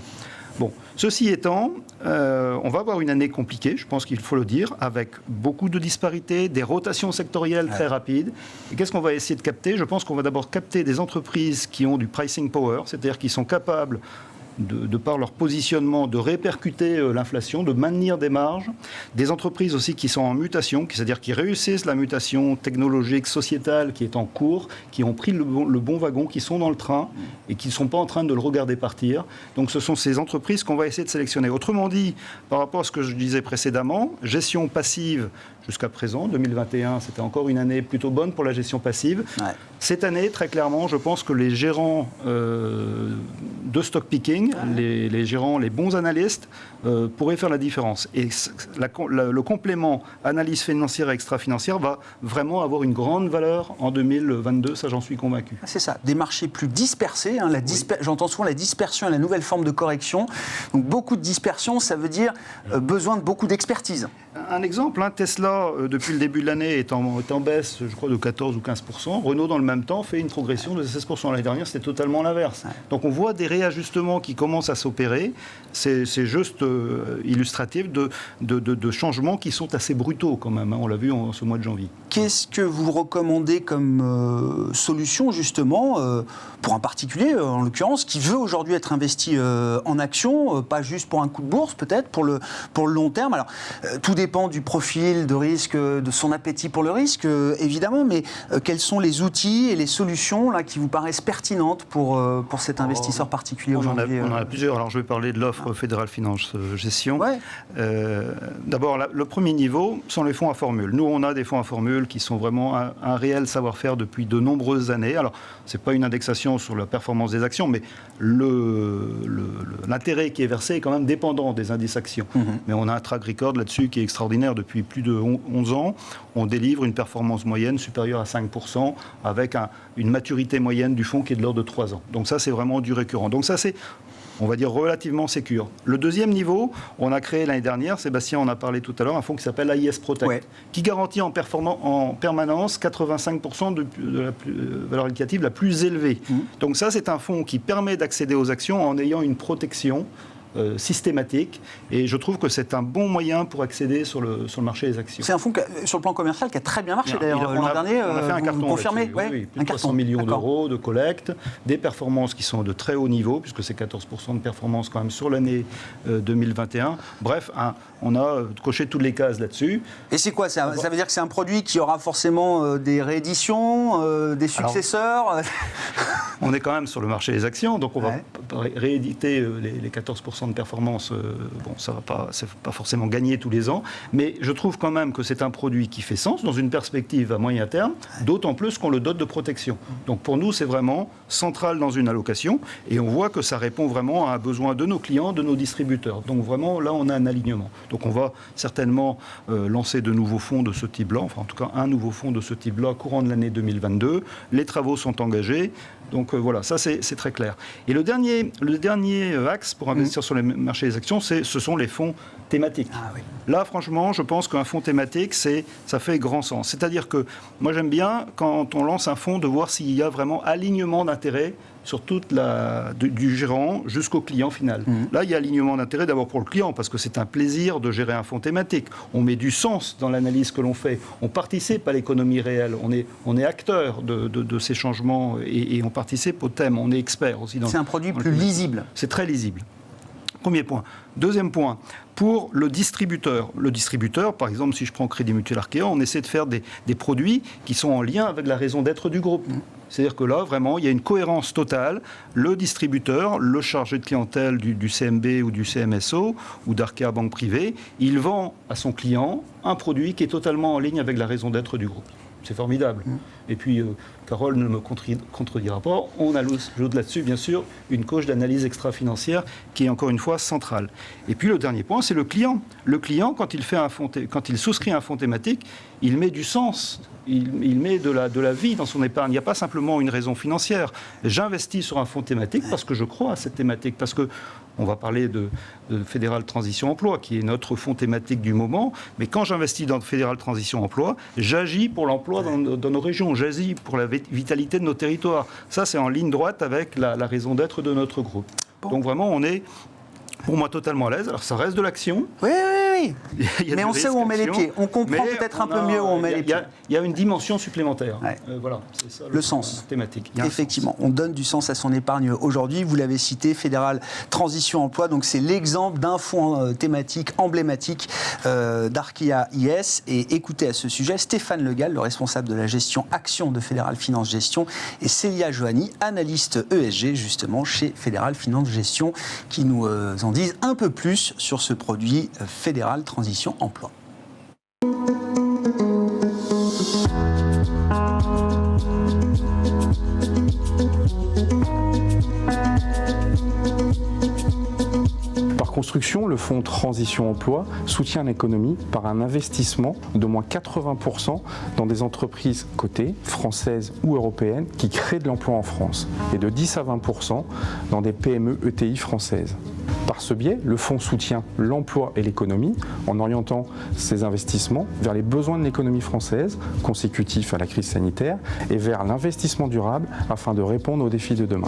Bon, ceci étant, on va avoir une année compliquée, je pense qu'il faut le dire, avec beaucoup de disparités, des rotations sectorielles très rapides. Et qu'est-ce qu'on va essayer de capter ? Je pense qu'on va d'abord capter des entreprises qui ont du pricing power, c'est-à-dire qui sont capables, de par leur positionnement, de répercuter l'inflation, de maintenir des marges. Des entreprises aussi qui sont en mutation, c'est-à-dire qui réussissent la mutation technologique, sociétale qui est en cours, qui ont pris le bon wagon, qui sont dans le train et qui ne sont pas en train de le regarder partir. Donc ce sont ces entreprises qu'on va essayer de sélectionner. Autrement dit, par rapport à ce que je disais précédemment, gestion passive jusqu'à présent, 2021, c'était encore une année plutôt bonne pour la gestion passive. Cette année, très clairement, je pense que les gérants de stock picking marketing, les gérants, les bons analystes pourraient faire la différence. Et le complément analyse financière et extra-financière va vraiment avoir une grande valeur en 2022, ça j'en suis convaincu. C'est ça, des marchés plus dispersés, hein, j'entends souvent la dispersion et la nouvelle forme de correction. Donc beaucoup de dispersion, ça veut dire besoin de beaucoup d'expertise. Un exemple, Tesla, depuis le début de l'année, est en baisse, je crois, de 14 ou 15%. Renault, dans le même temps, fait une progression de 16%. L'année dernière, c'était totalement l'inverse. Ouais. Donc on voit des réajustements qui commencent à s'opérer. C'est juste illustratif de changements qui sont assez brutaux quand même. On l'a vu en ce mois de janvier. Qu'est-ce que vous recommandez comme solution, justement, pour un particulier, en l'occurrence, qui veut aujourd'hui être investi en action, pas juste pour un coup de bourse, peut-être, pour le long terme. Alors, tout dépend du profil de risque, de son appétit pour le risque, évidemment, mais quels sont les outils et les solutions là, qui vous paraissent pertinentes pour cet investisseur particulier aujourd'hui? On en a plusieurs. Alors, je vais parler de l'offre Fédéral Finance Gestion. Ouais. D'abord, le premier niveau sont les fonds à formule. Nous, on a des fonds à formule qui sont vraiment un réel savoir-faire depuis de nombreuses années. Alors, ce n'est pas une indexation sur la performance des actions, mais l'intérêt qui est versé est quand même dépendant des indices actions. Mais on a un track record là-dessus qui est extraordinaire depuis plus de 11 ans. On délivre une performance moyenne supérieure à 5% avec une maturité moyenne du fonds qui est de l'ordre de 3 ans. Donc ça, c'est vraiment du récurrent. Donc ça, c'est, on va dire, relativement sécure. Le deuxième niveau, on a créé l'année dernière, Sébastien en a parlé tout à l'heure, un fonds qui s'appelle AIS Protect, qui garantit en permanence 85% de la valeur indicative la plus élevée. Donc ça, c'est un fonds qui permet d'accéder aux actions en ayant une protection systématique, et je trouve que c'est un bon moyen pour accéder sur le marché des actions. C'est un fonds sur le plan commercial qui a très bien marché d'ailleurs l'an dernier. On a fait un carton confirmé, oui, plus de 300 millions d'euros de collecte, des performances qui sont de très haut niveau, puisque c'est 14% de performance quand même sur l'année 2021. Bref, on a coché toutes les cases là-dessus. Et c'est quoi ça veut dire que c'est un produit qui aura forcément des rééditions, des successeurs? Alors, on est quand même sur le marché des actions, donc on va rééditer les 14% de performance. Bon, ça va pas, c'est pas forcément gagné tous les ans, mais je trouve quand même que c'est un produit qui fait sens dans une perspective à moyen terme, d'autant plus qu'on le dote de protection. Donc pour nous, c'est vraiment central dans une allocation, et on voit que ça répond vraiment à un besoin de nos clients, de nos distributeurs. Donc vraiment, là, on a un alignement. Donc on va certainement lancer de nouveaux fonds de ce type-là, enfin en tout cas un nouveau fonds de ce type-là courant de l'année 2022. Les travaux sont engagés. Donc voilà, ça c'est très clair. Et le dernier axe pour investir sur les marchés des actions, ce sont les fonds thématiques. Ah, oui. Là, franchement, je pense qu'un fonds thématique, ça fait grand sens. C'est-à-dire que moi j'aime bien, quand on lance un fonds, de voir s'il y a vraiment alignement d'intérêt sur toute du gérant jusqu'au client final. Là, il y a alignement d'intérêt d'abord pour le client, parce que c'est un plaisir de gérer un fonds thématique. On met du sens dans l'analyse que l'on fait. On participe à l'économie réelle. On est acteur de ces changements et on participe au thème. On est expert aussi. C'est un produit plus lisible. C'est très lisible. Premier point. Deuxième point, pour le distributeur. Le distributeur, par exemple, si je prends Crédit Mutuel Arkea, on essaie de faire des produits qui sont en lien avec la raison d'être du groupe. C'est-à-dire que là, vraiment, il y a une cohérence totale. Le distributeur, le chargé de clientèle du CMB ou du CMSO ou d'Arkea Banque Privée, il vend à son client un produit qui est totalement en ligne avec la raison d'être du groupe. C'est formidable. Et puis, Carole ne me contredira pas, on ajoute là-dessus, bien sûr, une couche d'analyse extra-financière qui est encore une fois centrale. Et puis, le dernier point, c'est le client. Le client, quand il souscrit un fonds thématique, il met du sens. Il met de la vie dans son épargne. Il n'y a pas simplement une raison financière. J'investis sur un fonds thématique parce que je crois à cette thématique, parce que on va parler de Fédéral Transition Emploi, qui est notre fonds thématique du moment. Mais quand j'investis dans Fédéral Transition Emploi, j'agis pour l'emploi dans nos régions, j'agis pour la vitalité de nos territoires. Ça, c'est en ligne droite avec la raison d'être de notre groupe. Bon. Donc vraiment, on est, pour moi, totalement à l'aise. Alors, ça reste de l'action. Oui. Mais on sait où on met les pieds. On comprend peut-être un peu mieux où on met les pieds. Il y a une dimension supplémentaire. Ouais. Voilà, c'est ça le sens thématique. Effectivement, on donne du sens à son épargne aujourd'hui. Vous l'avez cité, Fédéral Transition Emploi. Donc c'est l'exemple d'un fonds thématique emblématique d'Arkea IS. Et écoutez à ce sujet Stéphane Le Gall, le responsable de la gestion action de Fédéral Finance Gestion, et Célia Johanny, analyste ESG justement chez Fédéral Finance Gestion, qui nous en disent un peu plus sur ce produit Fédéral Transition Emploi. construction, le fonds Transition Emploi soutient l'économie par un investissement d'au moins 80% dans des entreprises cotées, françaises ou européennes, qui créent de l'emploi en France, et de 10 à 20% dans des PME ETI françaises. Par ce biais, le fonds soutient l'emploi et l'économie en orientant ses investissements vers les besoins de l'économie française, consécutifs à la crise sanitaire, et vers l'investissement durable afin de répondre aux défis de demain.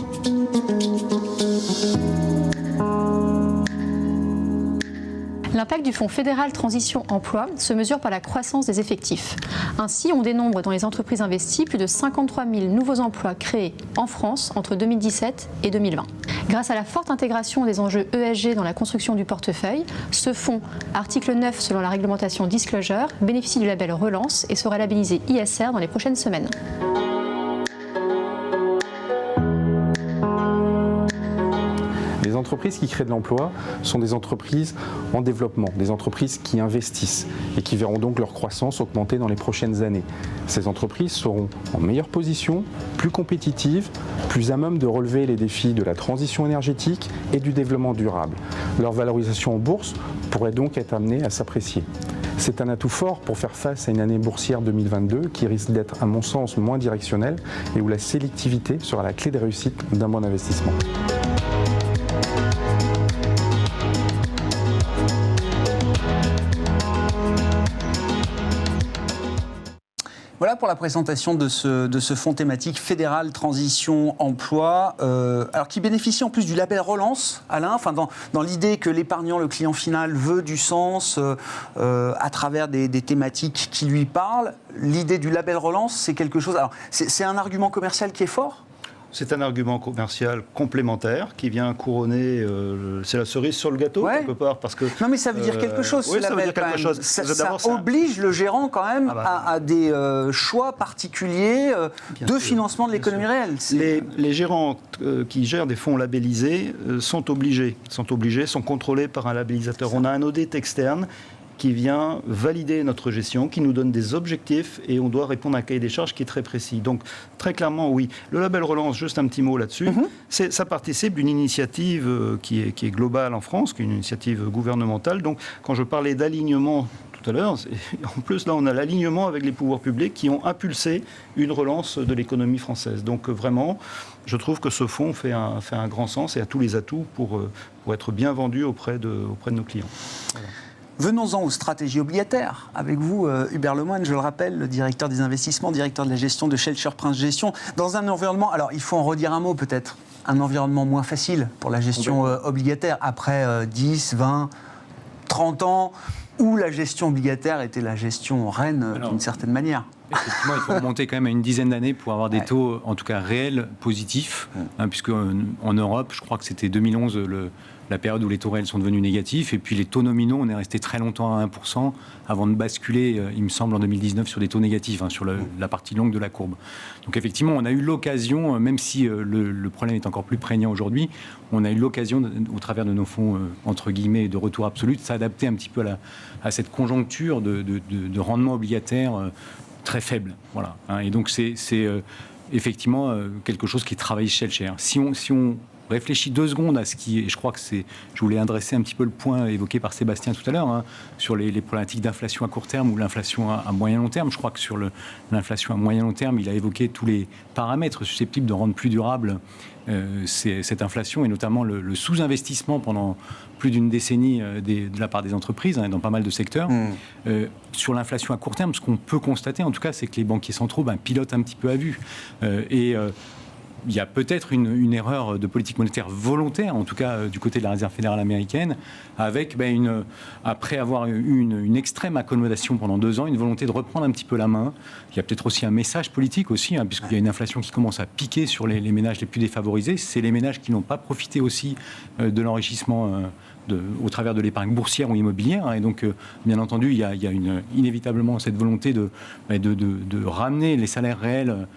L'impact du Fonds fédéral Transition Emploi se mesure par la croissance des effectifs. Ainsi, on dénombre dans les entreprises investies plus de 53 000 nouveaux emplois créés en France entre 2017 et 2020. Grâce à la forte intégration des enjeux ESG dans la construction du portefeuille, ce fonds, article 9 selon la réglementation Disclosure, bénéficie du label Relance et sera labellisé ISR dans les prochaines semaines. Les entreprises qui créent de l'emploi sont des entreprises en développement, des entreprises qui investissent et qui verront donc leur croissance augmenter dans les prochaines années. Ces entreprises seront en meilleure position, plus compétitives, plus à même de relever les défis de la transition énergétique et du développement durable. Leur valorisation en bourse pourrait donc être amenée à s'apprécier. C'est un atout fort pour faire face à une année boursière 2022 qui risque d'être, à mon sens, moins directionnelle et où la sélectivité sera la clé de réussite d'un bon investissement. Voilà pour la présentation de ce fonds thématique fédéral Transition Emploi, alors qui bénéficie en plus du label Relance, Alain, enfin dans l'idée que l'épargnant, le client final, veut du sens à travers des thématiques qui lui parlent. L'idée du label Relance, c'est quelque chose... Alors, c'est un argument commercial qui est fort ? C'est un argument commercial complémentaire qui vient couronner, c'est la cerise sur le gâteau, quelque part, parce que... Non, mais ça veut dire quelque chose, oui, ça veut dire quelque chose. Ça oblige le gérant quand même à des choix particuliers de financement de l'économie réelle. Les gérants qui gèrent des fonds labellisés sont contrôlés par un labellisateur. On a un audit externe qui vient valider notre gestion, qui nous donne des objectifs et on doit répondre à un cahier des charges qui est très précis. Donc, très clairement, oui. Le label Relance, juste un petit mot là-dessus, ça participe d'une initiative qui est globale en France, qui est une initiative gouvernementale. Donc, quand je parlais d'alignement tout à l'heure, en plus, là, on a l'alignement avec les pouvoirs publics qui ont impulsé une relance de l'économie française. Donc, vraiment, je trouve que ce fonds fait un grand sens et a tous les atouts pour être bien vendu auprès de nos clients. Voilà. Venons-en aux stratégies obligataires. Avec vous, Hubert Lemoine, je le rappelle, le directeur des investissements, directeur de la gestion de Shelter Prince Gestion, dans un environnement, alors il faut en redire un mot peut-être, un environnement moins facile pour la gestion obligataire, après 10, 20, 30 ans, où la gestion obligataire était la gestion reine d'une certaine manière. Effectivement, il faut remonter quand même à une dizaine d'années pour avoir des taux, en tout cas réels, positifs, puisque en Europe, je crois que c'était 2011 la période où les taux réels sont devenus négatifs, et puis les taux nominaux, on est resté très longtemps à 1%, avant de basculer, il me semble, en 2019 sur des taux négatifs, sur la partie longue de la courbe. Donc effectivement, on a eu l'occasion, même si le problème est encore plus prégnant aujourd'hui, on a eu l'occasion, au travers de nos fonds, entre guillemets, de retour absolu, de s'adapter un petit peu à cette conjoncture de rendement obligataire très faible. Voilà. Et donc c'est effectivement quelque chose qui travaille chez Shelter. Si on réfléchit 2 secondes à ce qui est, et je crois que je voulais adresser un petit peu le point évoqué par Sébastien tout à l'heure, sur les problématiques d'inflation à court terme ou l'inflation à moyen long terme. Je crois que sur l'inflation à moyen long terme, il a évoqué tous les paramètres susceptibles de rendre plus durable cette inflation, et notamment le sous-investissement pendant plus d'une décennie de la part des entreprises, dans pas mal de secteurs. Sur l'inflation à court terme, ce qu'on peut constater, en tout cas, c'est que les banquiers centraux pilotent un petit peu à vue. Il y a peut-être une erreur de politique monétaire volontaire, en tout cas du côté de la Réserve fédérale américaine, avec après avoir eu une extrême accommodation pendant 2 ans, une volonté de reprendre un petit peu la main. Il y a peut-être aussi un message politique aussi, puisqu'il y a une inflation qui commence à piquer sur les ménages les plus défavorisés. C'est les ménages qui n'ont pas profité aussi de l'enrichissement au travers de l'épargne boursière ou immobilière. Et donc, bien entendu, il y a inévitablement cette volonté de ramener les salaires réels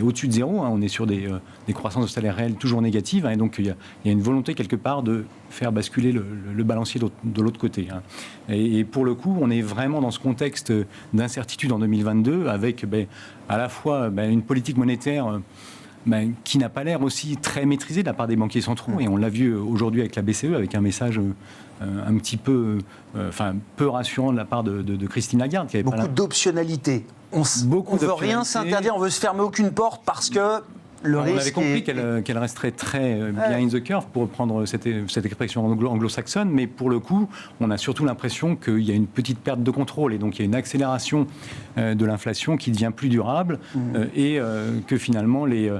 au-dessus de zéro. On est sur des croissances de salaires réels toujours négatives. Et donc, il y a une volonté quelque part de faire basculer le balancier de l'autre côté. Et pour le coup, on est vraiment dans ce contexte d'incertitude en 2022 avec à la fois une politique monétaire qui n'a pas l'air aussi très maîtrisé de la part des banquiers centraux. Et on l'a vu aujourd'hui avec la BCE, avec un message un petit peu, peu rassurant de la part de Christine Lagarde. Qui avait beaucoup d'optionnalité. On ne veut rien s'interdire, on veut se fermer aucune porte parce que le risque. On avait compris qu'elle resterait très behind the curve, pour reprendre cette expression anglo-saxonne, mais pour le coup, on a surtout l'impression qu'il y a une petite perte de contrôle et donc il y a une accélération de l'inflation qui devient plus durable et que finalement les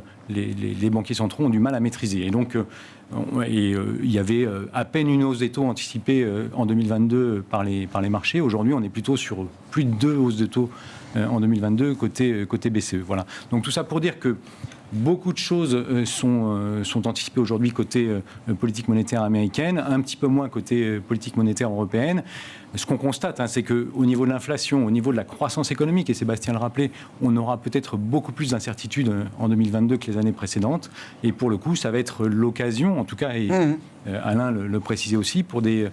banquiers centraux ont du mal à maîtriser. Et donc, il y avait à peine une hausse des taux anticipée en 2022 par les marchés. Aujourd'hui, on est plutôt sur plus de 2 hausses de taux en 2022 côté BCE. Voilà. Donc tout ça pour dire que beaucoup de choses sont anticipées aujourd'hui côté politique monétaire américaine, un petit peu moins côté politique monétaire européenne. Ce qu'on constate, c'est qu'au niveau de l'inflation, au niveau de la croissance économique, et Sébastien le rappelait, on aura peut-être beaucoup plus d'incertitudes en 2022 que les années précédentes. Et pour le coup, ça va être l'occasion, en tout cas, et Alain le précisait aussi, pour des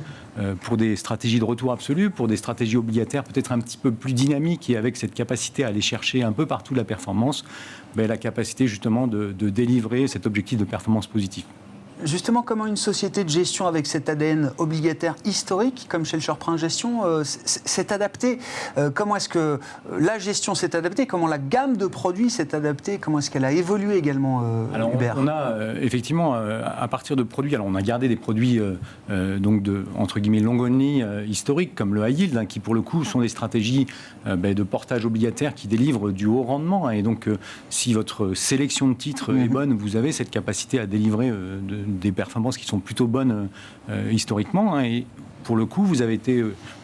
stratégies de retour absolu, pour des stratégies obligataires peut-être un petit peu plus dynamiques et avec cette capacité à aller chercher un peu partout la performance, la capacité justement de délivrer cet objectif de performance positive. Justement, comment une société de gestion avec cet ADN obligataire historique, comme chez Shelcher Prince Gestion, s'est adaptée? Comment est-ce que la gestion s'est adaptée? Comment la gamme de produits s'est adaptée? Comment est-ce qu'elle a évolué également, alors, Hubert? On a effectivement, à partir de produits, alors on a gardé des produits donc de, entre guillemets, long only historiques, comme le high yield, qui pour le coup sont des stratégies de portage obligataire qui délivrent du haut rendement. Et donc, si votre sélection de titres est bonne, vous avez cette capacité à délivrer des performances qui sont plutôt bonnes historiquement. Et pour le coup,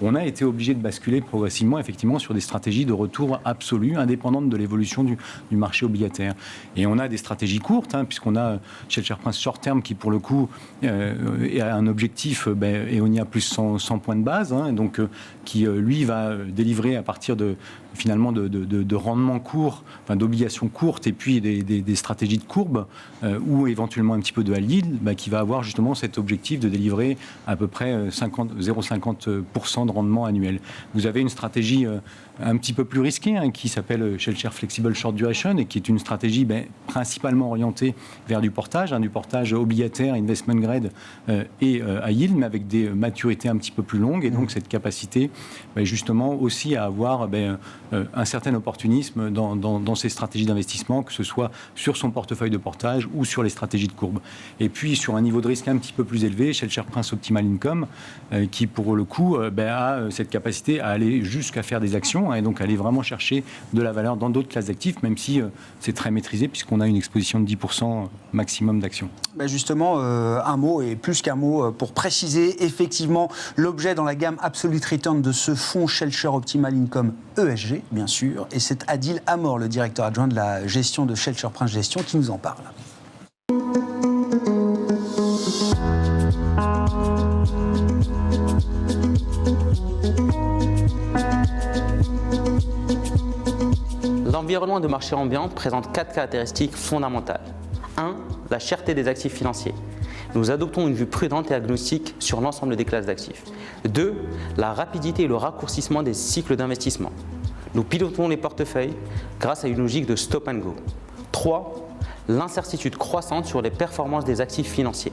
on a été obligé de basculer progressivement, effectivement, sur des stratégies de retour absolu, indépendantes de l'évolution du marché obligataire. Et on a des stratégies courtes, puisqu'on a Shelcher Prince Short Term qui, pour le coup, a un objectif EONIA plus 100 points de base, donc qui, lui, va délivrer à partir de rendements courts, d'obligations courtes, et puis des stratégies de courbe, ou éventuellement un petit peu de high yield, qui va avoir justement cet objectif de délivrer à peu près 0,50% de rendement annuel. Vous avez une stratégie un petit peu plus risquée qui s'appelle Shelcher Flexible Short Duration et qui est une stratégie principalement orientée vers du portage obligataire, investment grade et high yield, mais avec des maturités un petit peu plus longues et donc cette capacité justement aussi à avoir un certain opportunisme dans ces stratégies d'investissement, que ce soit sur son portefeuille de portage ou sur les stratégies de courbe. Et puis sur un niveau de risque un petit peu plus élevé, Shelcher Prince Optimal Income, qui pour le coup a cette capacité à aller jusqu'à faire des actions et donc aller vraiment chercher de la valeur dans d'autres classes d'actifs, même si c'est très maîtrisé puisqu'on a une exposition de 10% maximum d'actions. Justement, un mot et plus qu'un mot pour préciser effectivement l'objet dans la gamme Absolute Return de ce fonds Shelcher Optimal Income ESG, bien sûr, et c'est Adil Amor, le directeur adjoint de la gestion de Shelcher Prince Gestion, qui nous en parle. L'environnement de marché ambiant présente 4 caractéristiques fondamentales. 1. La cherté des actifs financiers. Nous adoptons une vue prudente et agnostique sur l'ensemble des classes d'actifs. 2. La rapidité et le raccourcissement des cycles d'investissement. Nous pilotons les portefeuilles grâce à une logique de stop and go. 3. L'incertitude croissante sur les performances des actifs financiers.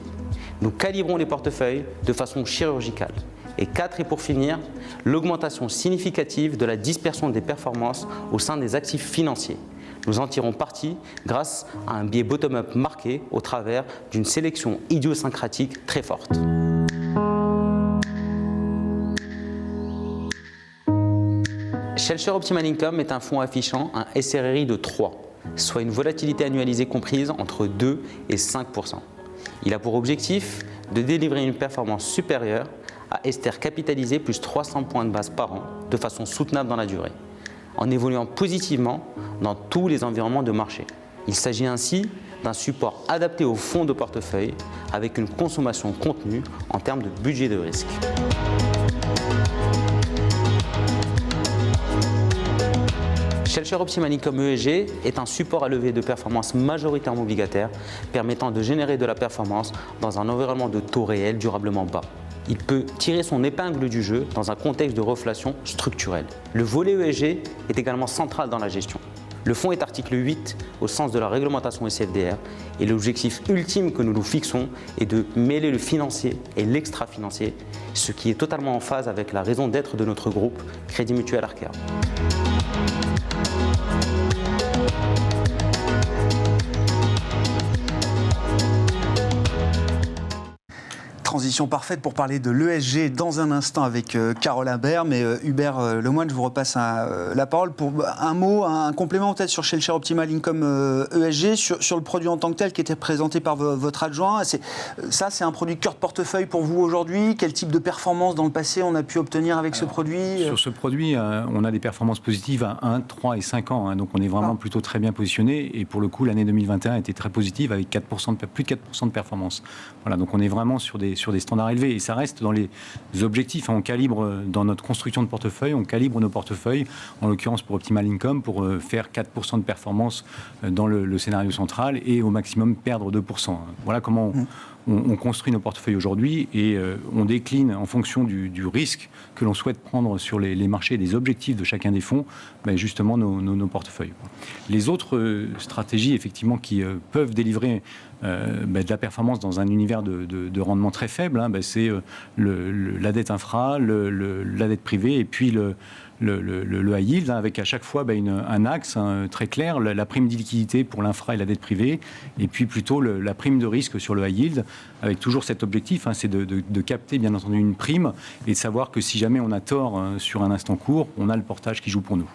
Nous calibrons les portefeuilles de façon chirurgicale. Et 4, et pour finir, l'augmentation significative de la dispersion des performances au sein des actifs financiers. Nous en tirons parti grâce à un biais bottom-up marqué au travers d'une sélection idiosyncratique très forte. Shelcher Optimal Income est un fonds affichant un SRRI de 3, soit une volatilité annualisée comprise entre 2 et 5%. Il a pour objectif de délivrer une performance supérieure à Ester capitalisé plus 300 points de base par an de façon soutenable dans la durée, en évoluant positivement dans tous les environnements de marché. Il s'agit ainsi d'un support adapté au fonds de portefeuille avec une consommation contenue en termes de budget de risque. Shelcher Optimal Income ESG est un support à levier de performance majoritairement obligataire permettant de générer de la performance dans un environnement de taux réels durablement bas. Il peut tirer son épingle du jeu dans un contexte de reflation structurelle. Le volet ESG est également central dans la gestion. Le fonds est article 8 au sens de la réglementation SFDR et l'objectif ultime que nous nous fixons est de mêler le financier et l'extra-financier, ce qui est totalement en phase avec la raison d'être de notre groupe Crédit Mutuel Arkea. Transition parfaite pour parler de l'ESG dans un instant avec Carole Imbert. Mais Hubert Lemoine, je vous repasse la parole pour un mot, un complément peut-être sur ShellShare Optimal Income ESG, sur le produit en tant que tel qui était présenté par votre adjoint. C'est un produit cœur de portefeuille pour vous aujourd'hui. Quel type de performance dans le passé on a pu obtenir avec ce produit? Sur ce produit, on a des performances positives à 1, 3 et 5 ans. Donc on est vraiment plutôt très bien positionné. Et pour le coup, l'année 2021 était très positive avec plus de 4% de performance. Voilà, donc on est vraiment sur des standards élevés et ça reste dans les objectifs. On calibre dans notre construction de portefeuille, on calibre nos portefeuilles, en l'occurrence pour Optimal Income, pour faire 4% de performance dans le scénario central et au maximum perdre 2%. Voilà comment on construit nos portefeuilles aujourd'hui et on décline en fonction du risque que l'on souhaite prendre sur les marchés, des objectifs de chacun des fonds, justement nos portefeuilles. Les autres stratégies effectivement qui peuvent délivrer de la performance dans un univers de rendement très faible, c'est la dette infra, la dette privée et puis le high yield, avec à chaque fois un axe très clair, la prime de liquidité pour l'infra et la dette privée, et puis plutôt la prime de risque sur le high yield, avec toujours cet objectif, c'est de capter bien entendu une prime et de savoir que si jamais on a tort sur un instant court, on a le portage qui joue pour nous.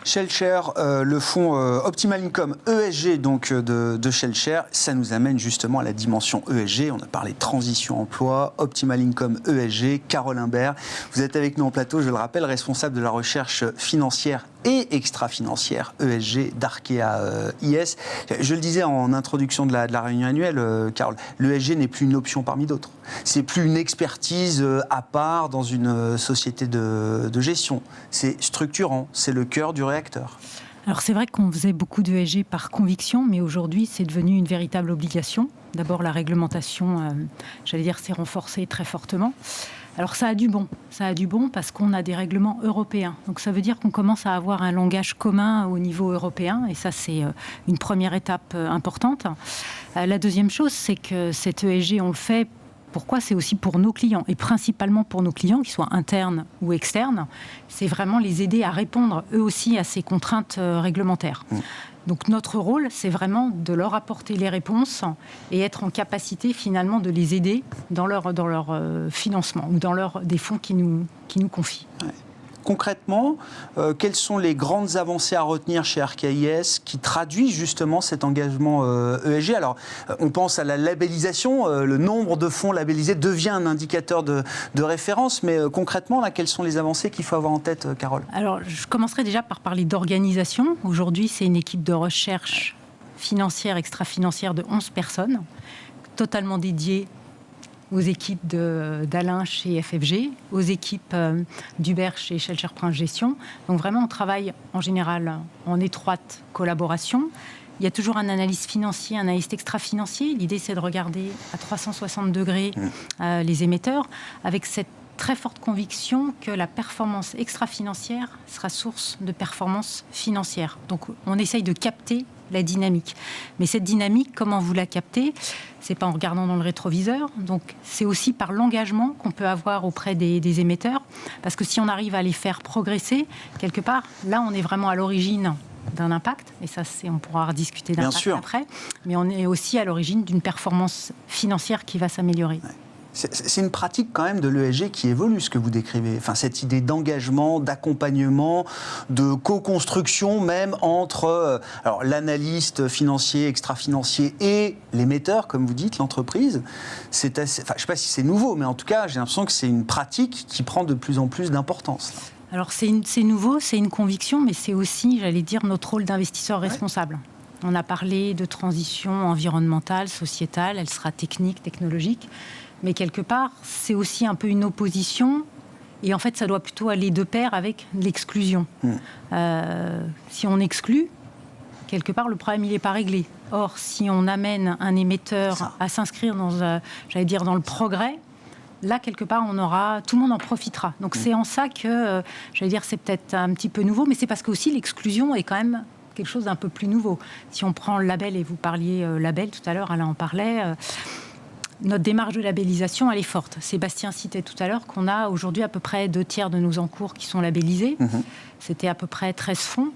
ShellShare, le fonds Optimal Income ESG donc de ShellShare, ça nous amène justement à la dimension ESG. On a parlé de transition emploi, Optimal Income ESG. Carole Imbert, vous êtes avec nous en plateau, je le rappelle, responsable de la recherche financière et extra-financière ESG d'Arkea IS. Je le disais en introduction de la réunion annuelle, Carole, l'ESG n'est plus une option parmi d'autres. C'est plus une expertise à part dans une société de gestion. C'est structurant, c'est le cœur du réacteur. Alors c'est vrai qu'on faisait beaucoup d'ESG par conviction, mais aujourd'hui c'est devenu une véritable obligation. D'abord la réglementation, s'est renforcée très fortement. Alors ça a du bon parce qu'on a des règlements européens. Donc ça veut dire qu'on commence à avoir un langage commun au niveau européen et ça c'est une première étape importante. La deuxième chose, c'est que cet ESG on le fait. Pourquoi ? C'est aussi pour nos clients, et principalement pour nos clients, qu'ils soient internes ou externes. C'est vraiment les aider à répondre, eux aussi, à ces contraintes réglementaires. Donc notre rôle, c'est vraiment de leur apporter les réponses et être en capacité, finalement, de les aider dans leur financement ou dans des fonds qui nous confient. Ouais. Concrètement, quelles sont les grandes avancées à retenir chez Arkea IS qui traduisent justement cet engagement ESG ? Alors, on pense à la labellisation, le nombre de fonds labellisés devient un indicateur de référence, mais concrètement, là, quelles sont les avancées qu'il faut avoir en tête, Carole ? Alors, je commencerai déjà par parler d'organisation. Aujourd'hui, c'est une équipe de recherche financière, extra-financière de 11 personnes, totalement dédiée aux équipes d'Alain chez FFG, aux équipes d'Hubert chez ShellShare Prince Gestion. Donc vraiment, on travaille en général en étroite collaboration. Il y a toujours un analyste financier, un analyste extra-financier. L'idée, c'est de regarder à 360 degrés les émetteurs, avec cette très forte conviction que la performance extra-financière sera source de performance financière. Donc, on essaye de capter la dynamique. Mais cette dynamique, comment vous la captez ? C'est pas en regardant dans le rétroviseur. Donc, c'est aussi par l'engagement qu'on peut avoir auprès des émetteurs. Parce que si on arrive à les faire progresser, quelque part, là, on est vraiment à l'origine d'un impact. Et ça, on pourra rediscuter d'impact après. Mais on est aussi à l'origine d'une performance financière qui va s'améliorer. Ouais. C'est une pratique quand même de l'ESG qui évolue, ce que vous décrivez. Enfin, cette idée d'engagement, d'accompagnement, de co-construction même entre l'analyste financier, extra-financier et l'émetteur, comme vous dites, l'entreprise. C'est assez, je ne sais pas si c'est nouveau, mais en tout cas, j'ai l'impression que c'est une pratique qui prend de plus en plus d'importance. Alors, c'est nouveau, c'est une conviction, mais c'est aussi, j'allais dire, notre rôle d'investisseur responsable. On a parlé de transition environnementale, sociétale, elle sera technique, technologique. Mais quelque part, c'est aussi un peu une opposition. Et en fait, ça doit plutôt aller de pair avec l'exclusion. Si on exclut, quelque part, le problème, il n'est pas réglé. Or, si on amène un émetteur à s'inscrire dans le progrès, là, quelque part, tout le monde en profitera. Donc, c'est en ça que, c'est peut-être un petit peu nouveau, mais c'est parce que aussi l'exclusion est quand même quelque chose d'un peu plus nouveau. Si on prend le label, et vous parliez label tout à l'heure, Alain en parlait, notre démarche de labellisation, elle est forte. Sébastien citait tout à l'heure qu'on a aujourd'hui à peu près 2/3 de nos encours qui sont labellisés. C'était à peu près 13 fonds.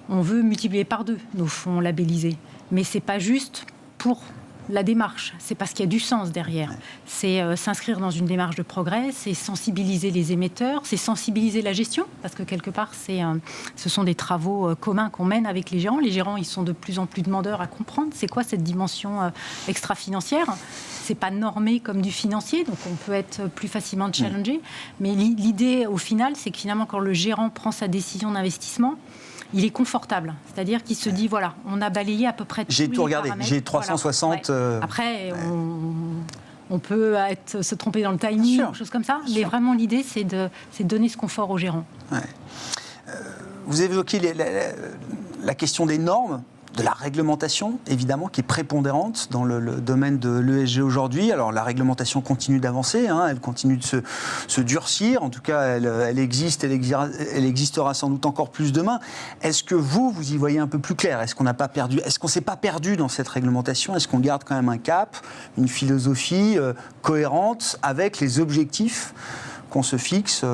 On veut multiplier par 2 nos fonds labellisés. Mais ce n'est pas juste pour la démarche, c'est parce qu'il y a du sens derrière. C'est s'inscrire dans une démarche de progrès, c'est sensibiliser les émetteurs, c'est sensibiliser la gestion, parce que quelque part, ce sont des travaux communs qu'on mène avec les gérants. Les gérants, ils sont de plus en plus demandeurs à comprendre c'est quoi cette dimension extra-financière. C'est pas normé comme du financier, donc on peut être plus facilement challengé. Mais l'idée, au final, c'est que finalement, quand le gérant prend sa décision d'investissement, il est confortable. C'est-à-dire qu'il se dit, voilà, on a balayé à peu près tous les paramètres. J'ai tout regardé, j'ai 360... Voilà. Après, on peut se tromper dans le timing, choses comme ça. Mais vraiment, l'idée, c'est de donner ce confort aux gérants. Vous évoquez la question des normes, de la réglementation, évidemment, qui est prépondérante dans le domaine de l'ESG aujourd'hui. Alors, la réglementation continue d'avancer, elle continue de se durcir. En tout cas, elle existe, elle existera sans doute encore plus demain. Est-ce que vous y voyez un peu plus clair ? Est-ce qu'on ne s'est pas perdu dans cette réglementation ? Est-ce qu'on garde quand même un cap, une philosophie cohérente avec les objectifs qu'on se fixe,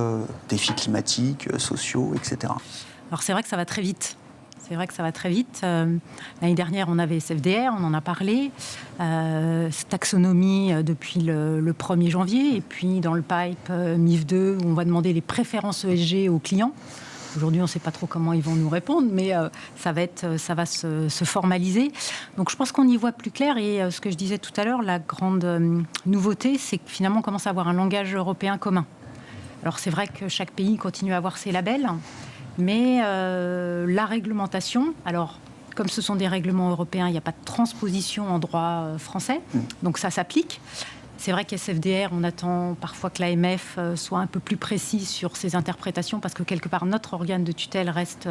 défis climatiques, sociaux, etc. Alors, c'est vrai que ça va très vite. C'est vrai que ça va très vite. L'année dernière, on avait SFDR, on en a parlé. Taxonomie depuis le 1er janvier. Et puis, dans le pipe, MIF 2, où on va demander les préférences ESG aux clients. Aujourd'hui, on ne sait pas trop comment ils vont nous répondre, mais ça va se formaliser. Donc, je pense qu'on y voit plus clair. Et ce que je disais tout à l'heure, la grande nouveauté, c'est que finalement, on commence à avoir un langage européen commun. Alors, c'est vrai que chaque pays continue à avoir ses labels. Mais la réglementation, alors comme ce sont des règlements européens, il n'y a pas de transposition en droit français, donc ça s'applique. C'est vrai qu'SFDR, on attend parfois que l'AMF soit un peu plus précis sur ses interprétations, parce que quelque part, notre organe de tutelle reste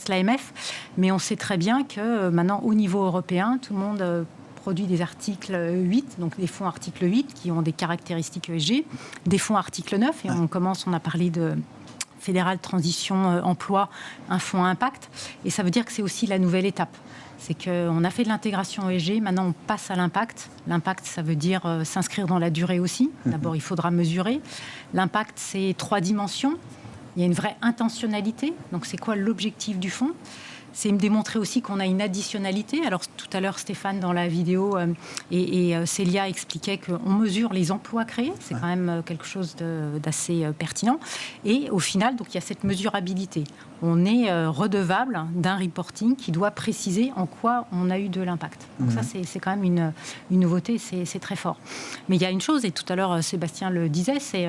l'AMF. Mais on sait très bien que maintenant, au niveau européen, tout le monde produit des articles 8, donc des fonds article 8, qui ont des caractéristiques ESG, des fonds article 9, et on a parlé de Fédéral Transition Emploi, un fonds à impact. Et ça veut dire que c'est aussi la nouvelle étape. C'est qu'on a fait de l'intégration ESG, maintenant on passe à l'impact. L'impact, ça veut dire s'inscrire dans la durée aussi. D'abord, il faudra mesurer. L'impact, c'est 3 dimensions. Il y a une vraie intentionnalité. Donc, c'est quoi l'objectif du fonds ? C'est me démontrer aussi qu'on a une additionnalité. Alors, tout à l'heure, Stéphane, dans la vidéo, et Célia expliquait qu'on mesure les emplois créés. C'est quand même quelque chose d'assez pertinent. Et au final, donc, il y a cette mesurabilité. On est redevable d'un reporting qui doit préciser en quoi on a eu de l'impact. Donc ça, c'est quand même une nouveauté, c'est très fort. Mais il y a une chose, et tout à l'heure, Sébastien le disait, c'est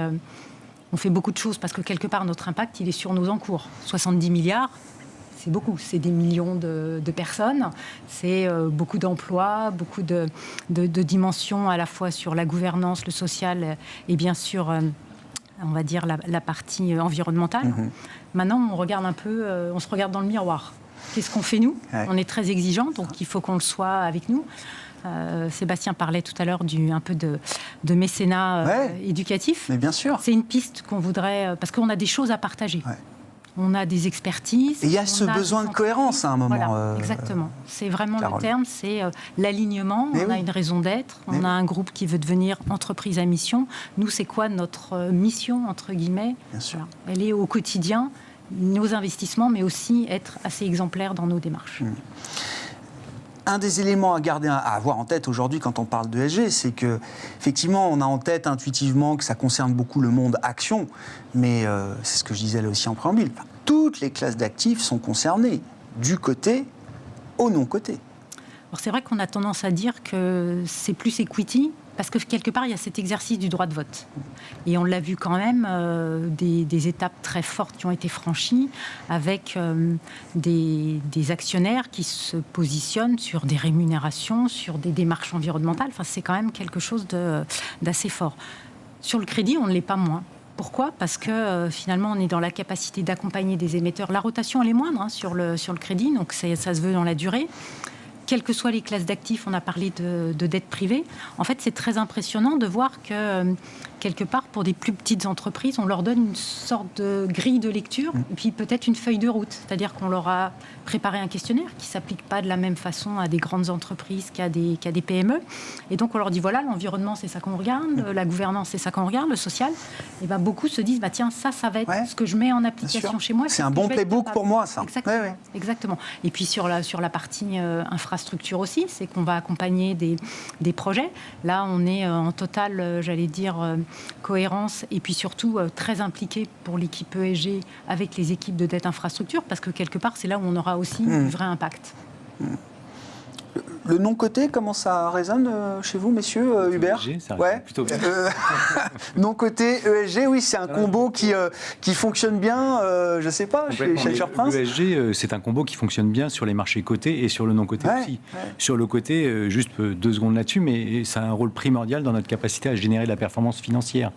on fait beaucoup de choses parce que quelque part, notre impact, il est sur nos encours. 70 milliards. C'est beaucoup, c'est des millions de personnes, c'est beaucoup d'emplois, beaucoup de dimensions à la fois sur la gouvernance, le social et bien sûr, on va dire, la partie environnementale. Maintenant, on regarde un peu, on se regarde dans le miroir. Qu'est-ce qu'on fait nous ? On est très exigeant, donc il faut qu'on le soit avec nous. Sébastien parlait tout à l'heure un peu de mécénat éducatif. Mais bien sûr. C'est une piste qu'on voudrait, parce qu'on a des choses à partager. On a des expertises. Et il y a ce besoin de cohérence à un moment. Voilà, exactement. C'est vraiment le terme, c'est l'alignement. On a une raison d'être. On a un groupe qui veut devenir entreprise à mission. Nous, c'est quoi notre mission, entre guillemets ? Bien sûr. Voilà. Elle est au quotidien, nos investissements, mais aussi être assez exemplaire dans nos démarches. Un des éléments à avoir en tête aujourd'hui quand on parle d'ESG, c'est que effectivement, on a en tête intuitivement que ça concerne beaucoup le monde action, mais c'est ce que je disais là aussi en préambule. Enfin, toutes les classes d'actifs sont concernées, du côté au non-côté. Alors c'est vrai qu'on a tendance à dire que c'est plus equity, parce que quelque part, il y a cet exercice du droit de vote. Et on l'a vu quand même, des étapes très fortes qui ont été franchies, avec des actionnaires qui se positionnent sur des rémunérations, sur des démarches environnementales. Enfin, c'est quand même quelque chose d'assez fort. Sur le crédit, on ne l'est pas moins. Pourquoi ? Parce que finalement, on est dans la capacité d'accompagner des émetteurs. La rotation, elle est moindre sur le crédit, donc ça se veut dans la durée. Quelles que soient les classes d'actifs, on a parlé de dette privée. En fait, c'est très impressionnant de voir que quelque part, pour des plus petites entreprises, on leur donne une sorte de grille de lecture et puis peut-être une feuille de route. C'est-à-dire qu'on leur a préparé un questionnaire qui ne s'applique pas de la même façon à des grandes entreprises qu'à des PME. Et donc, on leur dit, voilà, l'environnement, c'est ça qu'on regarde, la gouvernance, c'est ça qu'on regarde, le social. Et ben, beaucoup se disent, tiens, ça va être ce que je mets en application chez moi. C'est un bon playbook pour moi, ça. Exactement. Exactement. Et puis, sur la partie infrastructure aussi, c'est qu'on va accompagner des projets. Là, on est en totale, j'allais dire, cohérence et puis surtout très impliqué pour l'équipe ESG avec les équipes de dette infrastructure parce que quelque part, c'est là où on aura aussi un vrai impact. Le non-coté, comment ça résonne chez vous, messieurs, Hubert? ESG, ça ouais. plutôt bien. Non-coté, ESG, oui, c'est un combo qui fonctionne bien, je ne sais pas, chez Sherprince. L'ESG, c'est un combo qui fonctionne bien sur les marchés cotés et sur le non-coté aussi. Ouais. Sur le côté, juste 2 secondes là-dessus, mais ça a un rôle primordial dans notre capacité à générer de la performance financière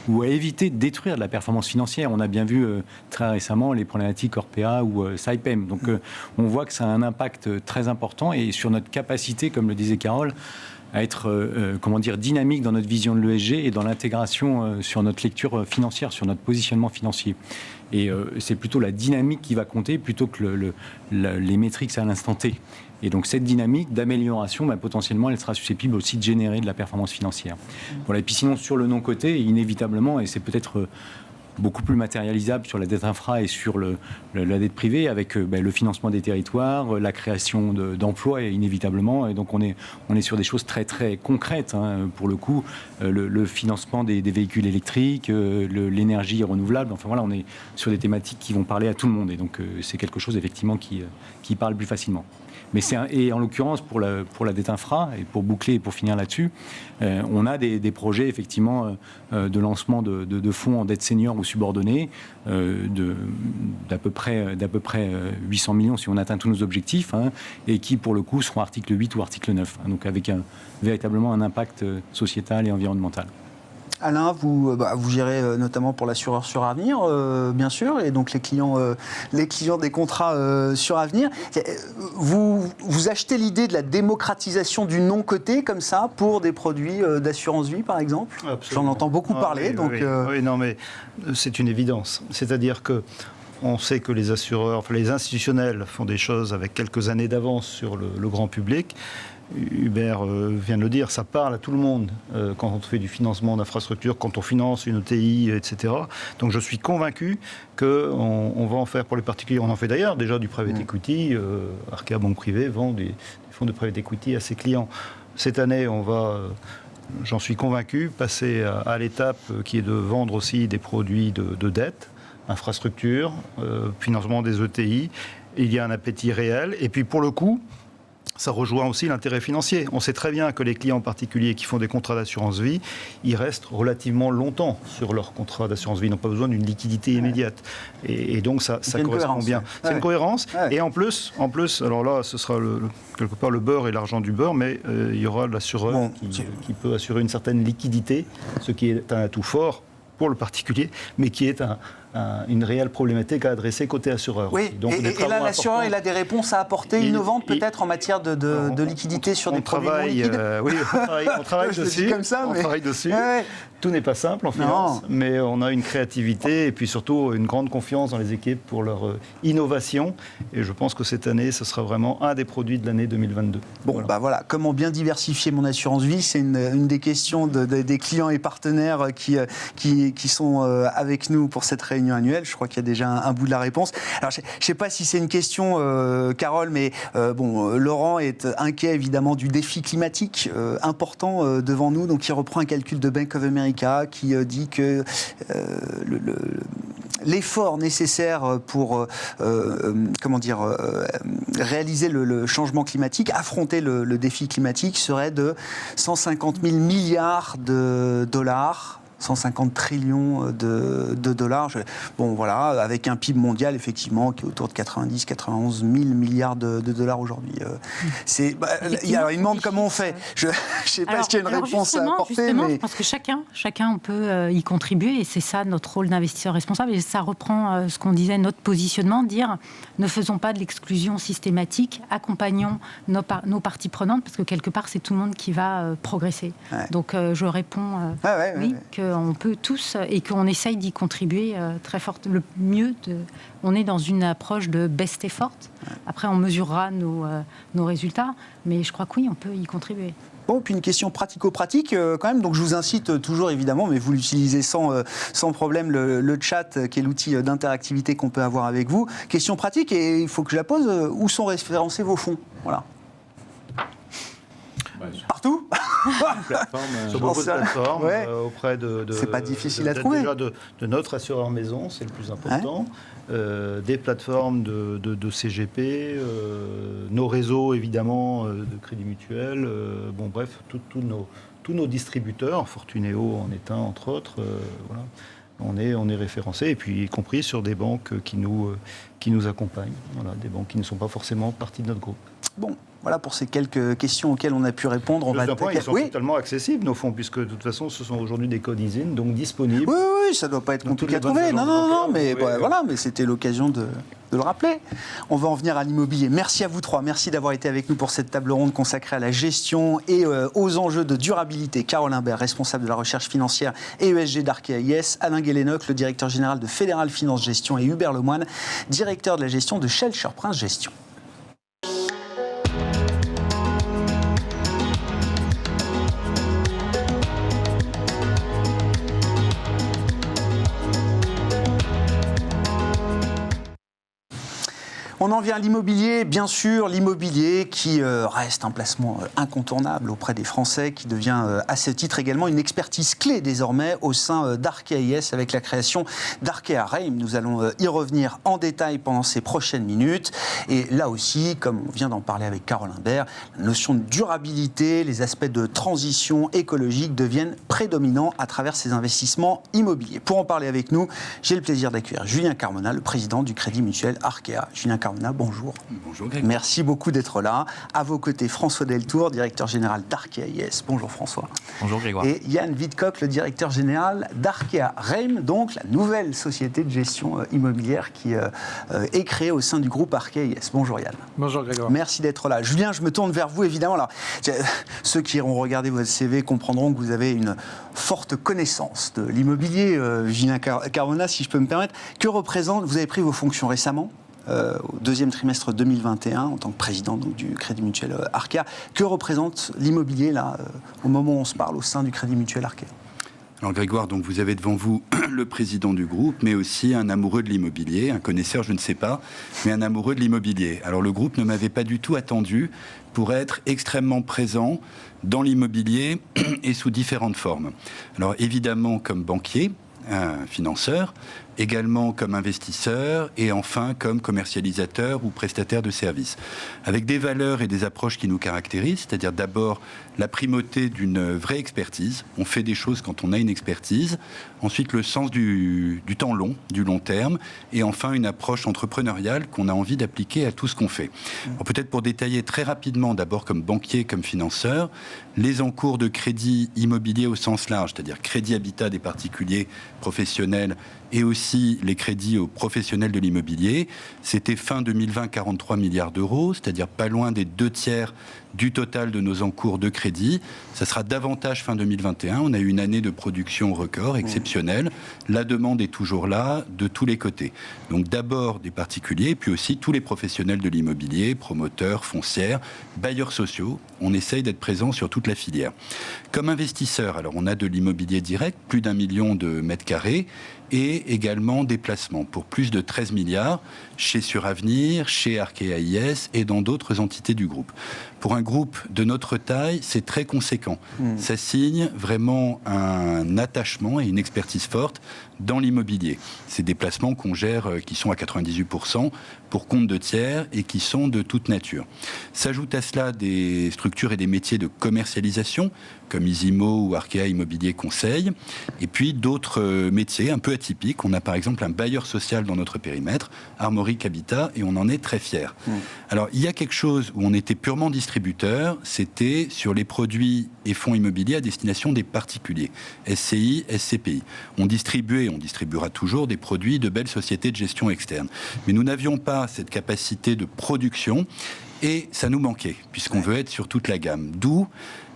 ou à éviter de détruire de la performance financière. On a bien vu très récemment les problématiques Orpea ou Saipem. Donc on voit que ça a un impact très important et sur notre capacité, comme le disait Carole, à être dynamique dans notre vision de l'ESG et dans l'intégration sur notre lecture financière, sur notre positionnement financier. Et c'est plutôt la dynamique qui va compter plutôt que les métriques à l'instant T. Et donc cette dynamique d'amélioration, potentiellement, elle sera susceptible aussi de générer de la performance financière. Voilà. Et puis sinon, sur le non-coté, inévitablement, et c'est peut-être beaucoup plus matérialisable sur la dette infra et sur la dette privée avec le financement des territoires, la création d'emplois et inévitablement. Et donc on est sur des choses très très concrètes pour le coup, le financement des véhicules électriques, l'énergie renouvelable. Enfin voilà, on est sur des thématiques qui vont parler à tout le monde et donc c'est quelque chose effectivement qui parle plus facilement. Mais et en l'occurrence, pour la dette infra, et pour boucler et pour finir là-dessus, on a des projets, effectivement, de lancement de fonds en dette senior ou subordonnée, d'à peu près 800 millions si on atteint tous nos objectifs, et qui, pour le coup, seront article 8 ou article 9, donc avec véritablement un impact sociétal et environnemental. Alain, vous gérez notamment pour l'assureur sur Avenir, bien sûr, et donc les clients des contrats sur Avenir. Vous achetez l'idée de la démocratisation du non-coté comme ça pour des produits d'assurance vie, par exemple? Absolument. J'en entends beaucoup parler. Oui, non, mais c'est une évidence. C'est-à-dire que on sait que les assureurs, les institutionnels font des choses avec quelques années d'avance sur le grand public. Hubert vient de le dire, ça parle à tout le monde quand on fait du financement d'infrastructures, quand on finance une ETI, etc. Donc je suis convaincu qu'on va en faire pour les particuliers. On en fait d'ailleurs déjà du private equity. Arkea Banque Privée vend des fonds de private equity à ses clients. Cette année, on va, j'en suis convaincu, passer à l'étape qui est de vendre aussi des produits de dette, infrastructure, financement des ETI. Il y a un appétit réel. Et puis pour le coup, ça rejoint aussi l'intérêt financier. On sait très bien que les clients particuliers qui font des contrats d'assurance vie, ils restent relativement longtemps sur leur contrat d'assurance vie. Ils n'ont pas besoin d'une liquidité immédiate. Et donc, ça correspond bien. C'est une cohérence. Et en plus, alors là, ce sera quelque part le beurre et l'argent du beurre, mais il y aura l'assureur qui peut assurer une certaine liquidité, ce qui est un atout fort pour le particulier, mais qui est une réelle problématique à adresser côté assureur. Oui, donc, et là, l'assureur, il a des réponses à apporter innovantes peut-être en matière de liquidité sur des produits non liquides. Oui, on travaille dessus. Comme ça, on travaille dessus. Tout n'est pas simple en finance, mais on a une créativité et puis surtout une grande confiance dans les équipes pour leur innovation. Et je pense que cette année, ce sera vraiment un des produits de l'année 2022. Bon, voilà. Comment bien diversifier mon assurance vie? C'est une des questions des clients et partenaires qui sont avec nous pour cette réunion annuelle. Je crois qu'il y a déjà un bout de la réponse. Alors, je ne sais pas si c'est une question, Carole, mais Laurent est inquiet évidemment du défi climatique important devant nous. Donc, il reprend un calcul de Bank of America qui dit que l'effort nécessaire pour réaliser le changement climatique, affronter le défi climatique, serait de 150 000 milliards de dollars. 150 trillions de dollars. Avec un PIB mondial, effectivement, qui est autour de 90-91 000 milliards de dollars aujourd'hui. Il demande comment on fait. Je ne sais pas s'il y a une réponse à apporter. Mais... Je pense que chacun peut y contribuer, et c'est ça notre rôle d'investisseur responsable. Et ça reprend ce qu'on disait, notre positionnement, dire ne faisons pas de l'exclusion systématique, accompagnons nos parties prenantes, parce que quelque part, c'est tout le monde qui va progresser. Ouais. Donc je réponds que qu'on peut tous et qu'on essaye d'y contribuer très fort. Le mieux, on est dans une approche de best effort. Après, on mesurera nos résultats, mais je crois que oui, on peut y contribuer. Bon, puis une question pratico-pratique quand même, donc je vous incite toujours évidemment, mais vous l'utilisez sans problème, le chat qui est l'outil d'interactivité qu'on peut avoir avec vous. Question pratique, et il faut que je la pose, où sont référencés vos fonds? Voilà. Partout. Sur beaucoup de plateformes, ouais. Auprès de c'est pas difficile à trouver. Déjà de notre assureur maison, c'est le plus important. Des plateformes de CGP, nos réseaux évidemment de Crédit Mutuel. Bon bref, tous nos distributeurs, Fortunéo en est un entre autres. Voilà. On est référencé, et puis y compris sur des banques qui nous accompagnent. Voilà, des banques qui ne sont pas forcément partie de notre groupe. Bon. Voilà pour ces quelques questions auxquelles on a pu répondre. Ils sont totalement accessibles, nos fonds, puisque de toute façon, ce sont aujourd'hui des codes ISIN, donc disponibles. Oui, ça ne doit pas être compliqué à trouver. Non, mais voilà, mais c'était l'occasion de le rappeler. On va en venir à l'immobilier. Merci à vous trois. Merci d'avoir été avec nous pour cette table ronde consacrée à la gestion et aux enjeux de durabilité. Carole Imbert, responsable de la recherche financière et ESG d'Arkea IS. Alain Guélénoc, le directeur général de Fédéral Finance Gestion. Et Hubert Lemoine, directeur de la gestion de Shell Prince Gestion. On en vient à l'immobilier, bien sûr, l'immobilier qui reste un placement incontournable auprès des Français, qui devient à ce titre également une expertise clé désormais au sein d'Arkea IS avec la création d'Arkea Reim. Nous allons y revenir en détail pendant ces prochaines minutes. Et là aussi, comme on vient d'en parler avec Carole Imbert, la notion de durabilité, les aspects de transition écologique deviennent prédominants à travers ces investissements immobiliers. Pour en parler avec nous, j'ai le plaisir d'accueillir Julien Carmona, le président du Crédit Mutuel Arkea. Julien Carmona, bonjour. Bonjour Grégoire. Merci beaucoup d'être là. À vos côtés, François Deltour, directeur général d'Arkea IS. Bonjour François. Bonjour Grégoire. Et Yann Wittkopf, le directeur général d'Arkea Reim, donc la nouvelle société de gestion immobilière qui est créée au sein du groupe Arkea IS. Bonjour Yann. Bonjour Grégoire. Merci d'être là. Julien, je me tourne vers vous évidemment. Alors, ceux qui auront regardé votre CV comprendront que vous avez une forte connaissance de l'immobilier. Julien Carmona, si je peux me permettre. Que représente, vous avez pris vos fonctions récemment au deuxième trimestre 2021 en tant que président donc, du Crédit Mutuel Arkea. Que représente l'immobilier là, au moment où on se parle au sein du Crédit Mutuel Arkea? Alors Grégoire, donc vous avez devant vous le président du groupe, mais aussi un amoureux de l'immobilier, un connaisseur, je ne sais pas, mais un amoureux de l'immobilier. Alors le groupe ne m'avait pas du tout attendu pour être extrêmement présent dans l'immobilier et sous différentes formes. Alors évidemment comme banquier, financeur, également comme investisseur et enfin comme commercialisateur ou prestataire de services. Avec des valeurs et des approches qui nous caractérisent, c'est-à-dire d'abord la primauté d'une vraie expertise. On fait des choses quand on a une expertise. Ensuite, le sens du temps long, du long terme. Et enfin, une approche entrepreneuriale qu'on a envie d'appliquer à tout ce qu'on fait. Alors, peut-être pour détailler très rapidement, d'abord comme banquier, comme financeur, les encours de crédit immobilier au sens large, c'est-à-dire crédit habitat des particuliers professionnels et aussi les crédits aux professionnels de l'immobilier. C'était fin 2020, 43 milliards d'euros, c'est-à-dire pas loin des 2/3 du total de nos encours de crédit. Ça sera davantage fin 2021. On a eu une année de production record, exceptionnelle. La demande est toujours là, de tous les côtés. Donc d'abord des particuliers, puis aussi tous les professionnels de l'immobilier, promoteurs, foncières, bailleurs sociaux. On essaye d'être présent sur toute la filière. Comme investisseur, alors on a de l'immobilier direct, plus d'1 million de mètres carrés, et également des placements pour plus de 13 milliards chez Suravenir, chez Arkea IS et dans d'autres entités du groupe. Pour un groupe de notre taille, c'est très conséquent. Ça signe vraiment un attachement et une expertise forte dans l'immobilier. C'est des placements qu'on gère qui sont à 98% pour compte de tiers et qui sont de toute nature. S'ajoutent à cela des structures et des métiers de commercialisation comme Isimo ou Arkea Immobilier Conseil, et puis d'autres métiers un peu atypiques. On a par exemple un bailleur social dans notre périmètre, Armorique Habitat, et on en est très fiers. Alors il y a quelque chose où on était purement distributeur, c'était sur les produits et fonds immobiliers à destination des particuliers, SCI, SCPI. On distribuait, on distribuera toujours des produits de belles sociétés de gestion externe. Mais nous n'avions pas cette capacité de production et ça nous manquait, puisqu'on veut être sur toute la gamme. D'où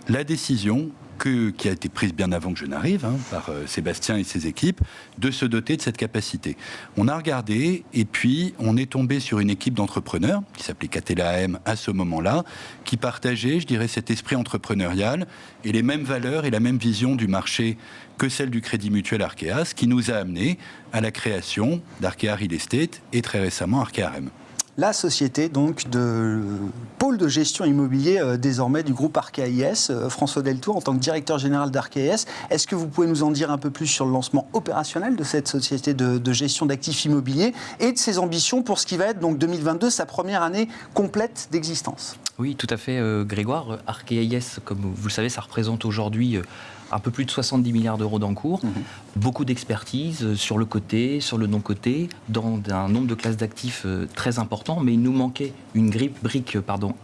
la décision, qui a été prise bien avant que je n'arrive, par Sébastien et ses équipes, de se doter de cette capacité. On a regardé et puis on est tombé sur une équipe d'entrepreneurs qui s'appelait Catella AM à ce moment-là, qui partageait, je dirais, cet esprit entrepreneurial et les mêmes valeurs et la même vision du marché que celle du Crédit Mutuel Arkea, ce qui nous a amené à la création d'Arkea Real Estate et très récemment Arkea RM. La société donc de pôle de gestion immobilier désormais du groupe Arkea IS. François Deltour, en tant que directeur général d'Arkea IS, est-ce que vous pouvez nous en dire un peu plus sur le lancement opérationnel de cette société de gestion d'actifs immobiliers et de ses ambitions pour ce qui va être donc 2022, sa première année complète d'existence? Oui, tout à fait, Grégoire. Arkea IS, comme vous le savez, ça représente aujourd'hui un peu plus de 70 milliards d'euros d'encours, beaucoup d'expertise sur le côté, sur le non-côté, dans un nombre de classes d'actifs très important, mais il nous manquait une brique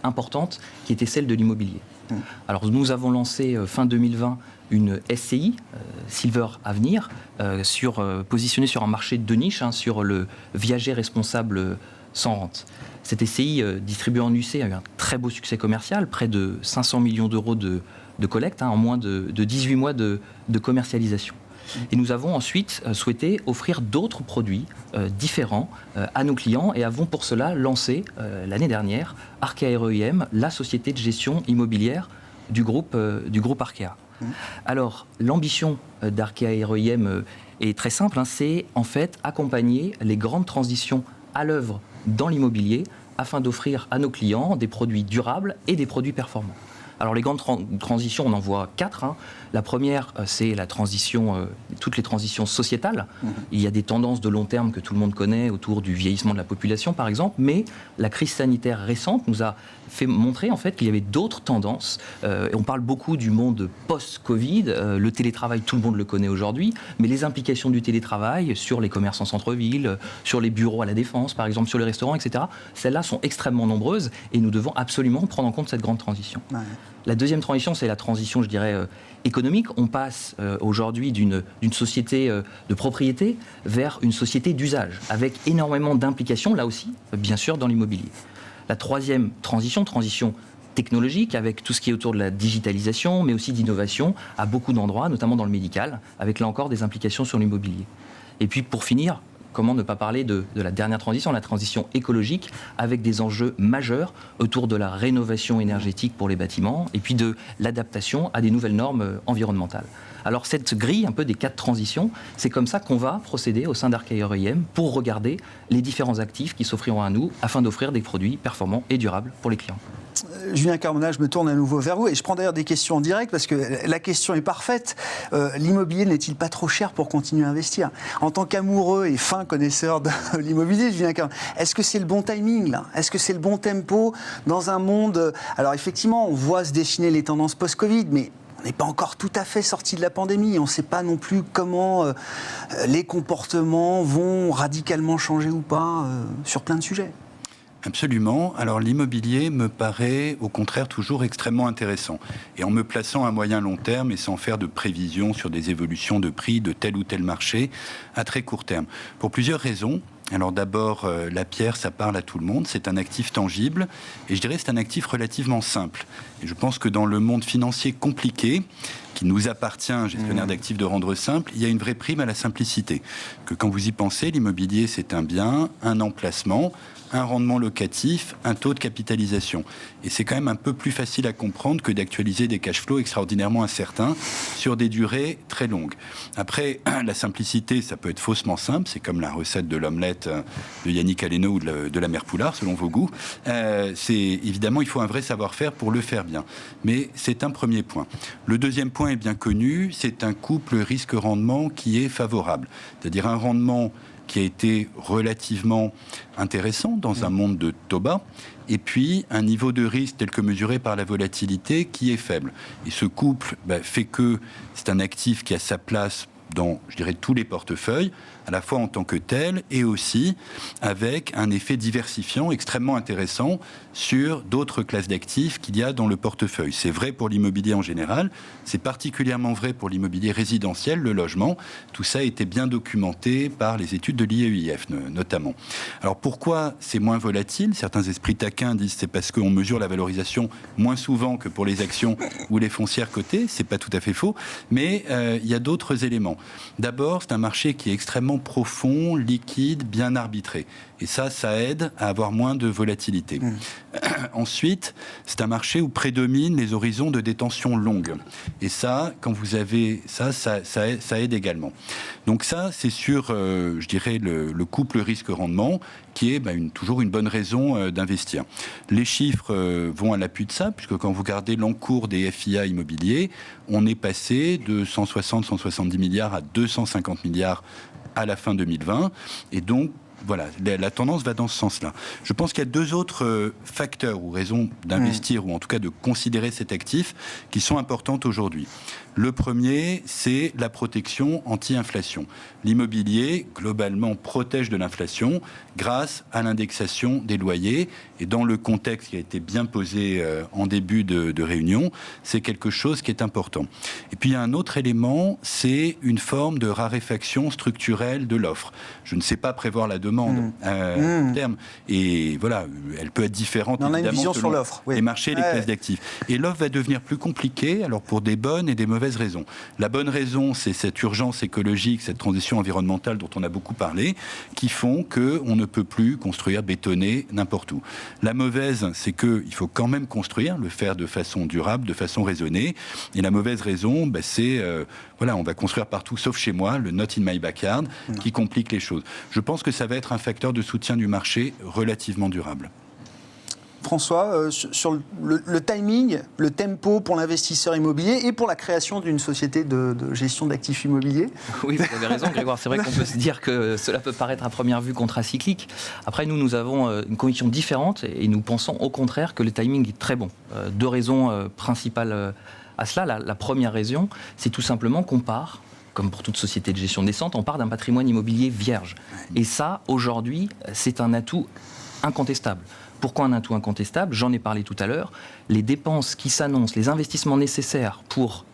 importante qui était celle de l'immobilier. Alors nous avons lancé fin 2020 une SCI, Silver Avenir, positionnée sur un marché de niche, sur le viager responsable sans rente. Cette SCI distribuée en UC a eu un très beau succès commercial, près de 500 millions d'euros de collecte en moins de 18 mois de commercialisation. Et nous avons ensuite souhaité offrir d'autres produits différents à nos clients et avons pour cela lancé l'année dernière Arkea REIM, la société de gestion immobilière du groupe Arkea. Alors, l'ambition d'Arkea REIM est très simple, c'est en fait accompagner les grandes transitions à l'œuvre dans l'immobilier afin d'offrir à nos clients des produits durables et des produits performants. Alors les grandes transitions, on en voit 4. La première, c'est la transition, toutes les transitions sociétales. Il y a des tendances de long terme que tout le monde connaît autour du vieillissement de la population, par exemple, mais la crise sanitaire récente nous a fait montrer en fait qu'il y avait d'autres tendances. Et on parle beaucoup du monde post-Covid. Le télétravail, tout le monde le connaît aujourd'hui, mais les implications du télétravail sur les commerces en centre-ville, sur les bureaux à la Défense, par exemple, sur les restaurants, etc., celles-là sont extrêmement nombreuses et nous devons absolument prendre en compte cette grande transition. Ouais. La deuxième transition, c'est la transition, je dirais, économique. On passe aujourd'hui d'une société de propriété vers une société d'usage, avec énormément d'implications, là aussi, bien sûr, dans l'immobilier. La troisième transition technologique, avec tout ce qui est autour de la digitalisation, mais aussi d'innovation, à beaucoup d'endroits, notamment dans le médical, avec là encore des implications sur l'immobilier. Et puis, pour finir, comment ne pas parler de la dernière transition, la transition écologique, avec des enjeux majeurs autour de la rénovation énergétique pour les bâtiments et puis de l'adaptation à des nouvelles normes environnementales. Alors cette grille un peu des 4 transitions, c'est comme ça qu'on va procéder au sein d'Arkea REIM pour regarder les différents actifs qui s'offriront à nous afin d'offrir des produits performants et durables pour les clients. Julien Carmona, je me tourne à nouveau vers vous et je prends d'ailleurs des questions en direct parce que la question est parfaite. L'immobilier n'est-il pas trop cher pour continuer à investir? En tant qu'amoureux et fin connaisseur de l'immobilier, Julien Carmona, est-ce que c'est le bon timing là? Est-ce que c'est le bon tempo dans un monde... Alors effectivement, on voit se dessiner les tendances post-Covid, mais on n'est pas encore tout à fait sorti de la pandémie. On ne sait pas non plus comment les comportements vont radicalement changer ou pas sur plein de sujets. Absolument. Alors l'immobilier me paraît au contraire toujours extrêmement intéressant. Et en me plaçant à moyen long terme et sans faire de prévisions sur des évolutions de prix de tel ou tel marché à très court terme. Pour plusieurs raisons. Alors d'abord, la pierre, ça parle à tout le monde. C'est un actif tangible. Et je dirais que c'est un actif relativement simple. Et je pense que dans le monde financier compliqué, qui nous appartient, gestionnaire d'actifs, de rendre simple, il y a une vraie prime à la simplicité. Que quand vous y pensez, l'immobilier, c'est un bien, un emplacement, un rendement locatif, un taux de capitalisation. Et c'est quand même un peu plus facile à comprendre que d'actualiser des cash flows extraordinairement incertains sur des durées très longues. Après, la simplicité, ça peut être faussement simple. C'est comme la recette de l'omelette de Yannick Aleno ou de la mère Poulard, selon vos goûts. Évidemment, il faut un vrai savoir-faire pour le faire bien. Mais c'est un premier point. Le deuxième point est bien connu. C'est un couple risque-rendement qui est favorable. C'est-à-dire un rendement qui a été relativement intéressant dans un monde de taux bas, et puis un niveau de risque tel que mesuré par la volatilité qui est faible. Et ce couple fait que c'est un actif qui a sa place dans, je dirais, tous les portefeuilles, à la fois en tant que tel et aussi avec un effet diversifiant extrêmement intéressant sur d'autres classes d'actifs qu'il y a dans le portefeuille. C'est vrai pour l'immobilier en général, c'est particulièrement vrai pour l'immobilier résidentiel, le logement. Tout ça a été bien documenté par les études de l'IEIF notamment. Alors pourquoi c'est moins volatile? Certains esprits taquins disent que c'est parce qu'on mesure la valorisation moins souvent que pour les actions ou les foncières cotées. C'est pas tout à fait faux, mais il y a d'autres éléments. D'abord, c'est un marché qui est extrêmement profond, liquide, bien arbitré. Et ça aide à avoir moins de volatilité. Ensuite, c'est un marché où prédominent les horizons de détention longue. Et ça, quand vous avez ça aide également. Donc ça, c'est sur, je dirais, le couple risque-rendement, qui est toujours une bonne raison d'investir. Les chiffres vont à l'appui de ça, puisque quand vous regardez l'encours des FIA immobiliers, on est passé de 160-170 milliards à 250 milliards à la fin 2020. Et donc, voilà, la tendance va dans ce sens-là. Je pense qu'il y a deux autres facteurs ou raisons d'investir, ou en tout cas de considérer cet actif, qui sont importantes aujourd'hui. Le premier, c'est la protection anti-inflation. L'immobilier, globalement, protège de l'inflation grâce à l'indexation des loyers. Et dans le contexte qui a été bien posé en début de réunion, c'est quelque chose qui est important. Et puis, il y a un autre élément, c'est une forme de raréfaction structurelle de l'offre. Je ne sais pas prévoir la demande à terme. Et voilà, elle peut être différente, on évidemment, a une vision sur l'offre. les marchés, les classes d'actifs. Et l'offre va devenir plus compliquée, alors pour des bonnes et des mauvaises raisons. La bonne raison, c'est cette urgence écologique, cette transition environnementale dont on a beaucoup parlé, qui font qu'on ne peut plus construire, bétonner n'importe où. La mauvaise, c'est qu'il faut quand même construire, le faire de façon durable, de façon raisonnée. Et la mauvaise raison, c'est, voilà, on va construire partout sauf chez moi, le not in my backyard, qui complique les choses. Je pense que ça va être un facteur de soutien du marché relativement durable. François, sur le timing, le tempo pour l'investisseur immobilier et pour la création d'une société de gestion d'actifs immobiliers. Oui, vous avez raison, Grégoire. C'est vrai qu'on peut se dire que cela peut paraître à première vue contracyclique. Après, nous avons une conviction différente et nous pensons au contraire que le timing est très bon. Deux raisons principales à cela. La première raison, c'est tout simplement qu'on part, comme pour toute société de gestion décente, on part d'un patrimoine immobilier vierge. Et ça, aujourd'hui, c'est un atout incontestable. Pourquoi un atout incontestable? J'en ai parlé tout à l'heure. Les dépenses qui s'annoncent, les investissements nécessaires pour,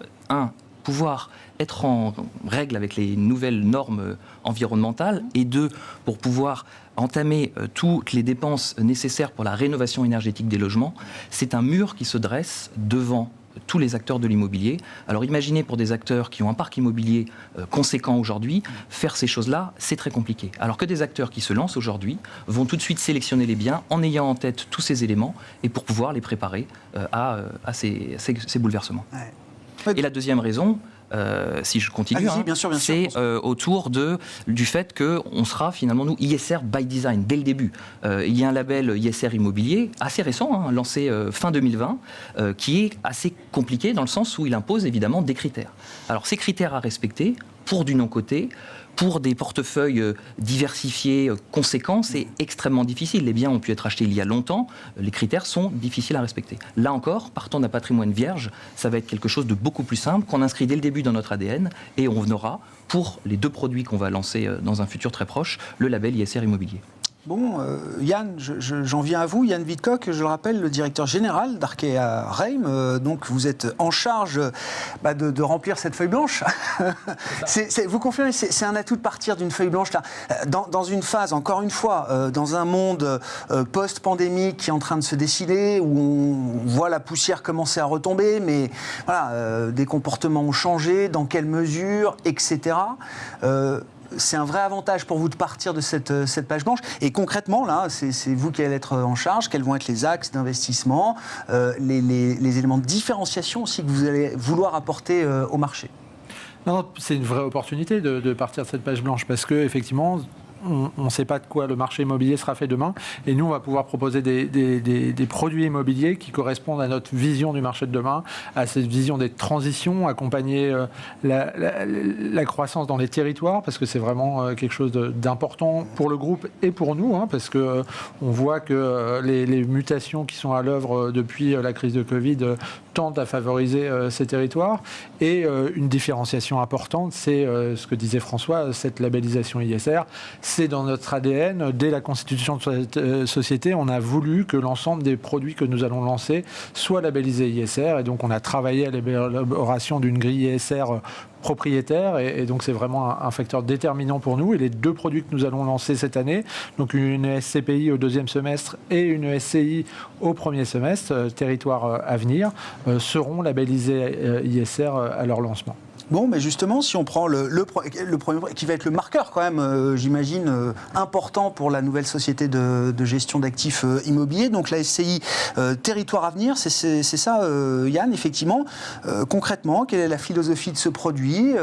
pouvoir être en règle avec les nouvelles normes environnementales, et deux, pour pouvoir entamer toutes les dépenses nécessaires pour la rénovation énergétique des logements, c'est un mur qui se dresse devant tous les acteurs de l'immobilier. Alors imaginez pour des acteurs qui ont un parc immobilier conséquent aujourd'hui, faire ces choses-là, c'est très compliqué. Alors que des acteurs qui se lancent aujourd'hui vont tout de suite sélectionner les biens en ayant en tête tous ces éléments et pour pouvoir les préparer à ces bouleversements. Ouais. Et la deuxième raison, si je continue, bien sûr, c'est autour du fait qu'on sera finalement, nous, ISR by design, dès le début. Il y a un label ISR immobilier, assez récent, lancé fin 2020, qui est assez compliqué dans le sens où il impose évidemment des critères. Alors ces critères à respecter, pour du non-coté, pour des portefeuilles diversifiés, conséquents, c'est extrêmement difficile. Les biens ont pu être achetés il y a longtemps, les critères sont difficiles à respecter. Là encore, partant d'un patrimoine vierge, ça va être quelque chose de beaucoup plus simple, qu'on inscrit dès le début dans notre ADN, et on aura, pour les deux produits qu'on va lancer dans un futur très proche, le label ISR immobilier. Bon, Yann, j'en viens à vous. Yann Wittkopf, je le rappelle, le directeur général d'Arkea Reim. Donc, vous êtes en charge de remplir cette feuille blanche. Vous confirmez, c'est un atout de partir d'une feuille blanche là, dans une phase, encore une fois, dans un monde post-pandémique qui est en train de se dessiner, où on voit la poussière commencer à retomber, mais voilà, des comportements ont changé, dans quelle mesure, etc. C'est un vrai avantage pour vous de partir de cette page blanche. Et concrètement, là, c'est vous qui allez être en charge. Quels vont être les axes d'investissement, les éléments de différenciation aussi que vous allez vouloir apporter au marché? Non, c'est une vraie opportunité de partir de cette page blanche parce que effectivement, on ne sait pas de quoi le marché immobilier sera fait demain. Et nous, on va pouvoir proposer des produits immobiliers qui correspondent à notre vision du marché de demain, à cette vision des transitions, accompagner la croissance dans les territoires, parce que c'est vraiment quelque chose d'important pour le groupe et pour nous, parce que on voit que les mutations qui sont à l'œuvre depuis la crise de Covid tendent à favoriser ces territoires. Et une différenciation importante, c'est ce que disait François, cette labellisation ISR. C'est dans notre ADN. Dès la constitution de cette société, on a voulu que l'ensemble des produits que nous allons lancer soient labellisés ISR. Et donc, on a travaillé à l'élaboration d'une grille ISR propriétaire, et donc c'est vraiment un facteur déterminant pour nous. Et les 2 produits que nous allons lancer cette année, donc une SCPI au 2e semestre et une SCI au 1er semestre, territoire à venir, seront labellisés ISR à leur lancement. Bon, mais justement, si on prend le premier, qui va être le marqueur quand même, j'imagine, important pour la nouvelle société de gestion d'actifs immobiliers, donc la SCI Territoire à venir, c'est ça, Yann, effectivement. Concrètement, quelle est la philosophie de ce produit?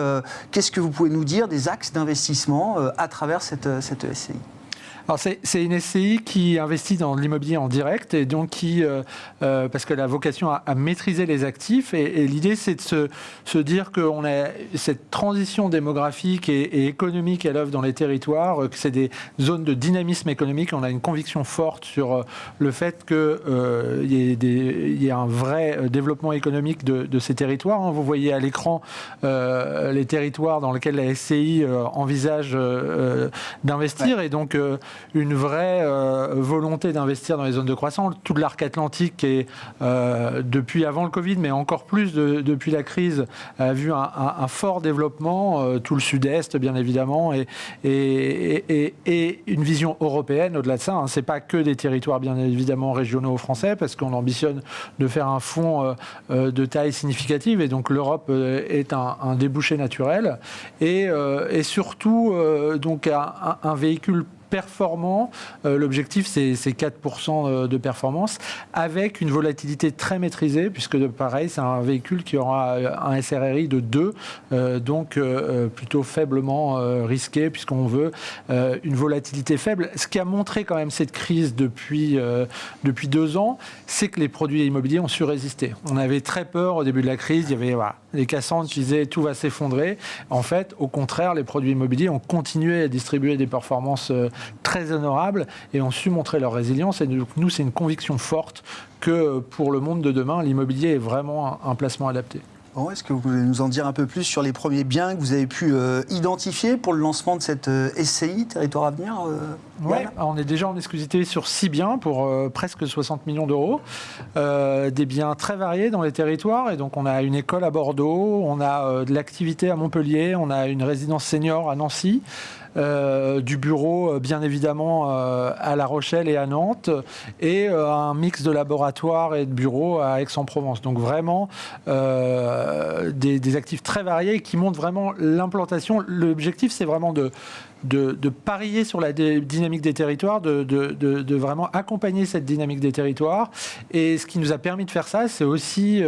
Qu'est-ce que vous pouvez nous dire des axes d'investissement à travers cette SCI? Alors c'est une SCI qui investit dans l'immobilier en direct, et donc parce qu'elle a vocation à maîtriser les actifs, et l'idée c'est de se dire qu'on a cette transition démographique et économique à l'œuvre dans les territoires, que c'est des zones de dynamisme économique. On a une conviction forte sur le fait qu'il y ait un vrai développement économique de ces territoires. Vous voyez à l'écran les territoires dans lesquels la SCI envisage d'investir, et donc une vraie volonté d'investir dans les zones de croissance. Toute l'arc atlantique, est, depuis avant le Covid, mais encore plus depuis la crise, a vu un fort développement, tout le sud-est bien évidemment, et une vision européenne au-delà de ça. Ce n'est pas que des territoires bien évidemment régionaux français, parce qu'on ambitionne de faire un fonds de taille significative, et donc l'Europe est un débouché naturel, et surtout donc un véhicule performant. L'objectif, c'est 4% de performance, avec une volatilité très maîtrisée, puisque pareil, c'est un véhicule qui aura un SRRI de 2, donc plutôt faiblement risqué, puisqu'on veut une volatilité faible. Ce qui a montré quand même cette crise depuis 2 ans, c'est que les produits immobiliers ont su résister. On avait très peur au début de la crise, il y avait les Cassandres qui disaient tout va s'effondrer. En fait, au contraire, les produits immobiliers ont continué à distribuer des performances très honorables et ont su montrer leur résilience. Et donc, nous, c'est une conviction forte que pour le monde de demain, l'immobilier est vraiment un placement adapté. Bon, est-ce que vous pouvez nous en dire un peu plus sur les premiers biens que vous avez pu identifier pour le lancement de cette SCI, Territoire à venir? Oui, on est déjà en exclusivité sur 6 biens pour presque 60 millions d'euros. Des biens très variés dans les territoires. Et donc, on a une école à Bordeaux, on a de l'activité à Montpellier, on a une résidence senior à Nancy. Du bureau, bien évidemment, à La Rochelle et à Nantes, et un mix de laboratoire et de bureau à Aix-en-Provence. Donc vraiment des actifs très variés qui montrent vraiment l'implantation. L'objectif, c'est vraiment de parier sur la dynamique des territoires, de vraiment accompagner cette dynamique des territoires. Et ce qui nous a permis de faire ça, c'est aussi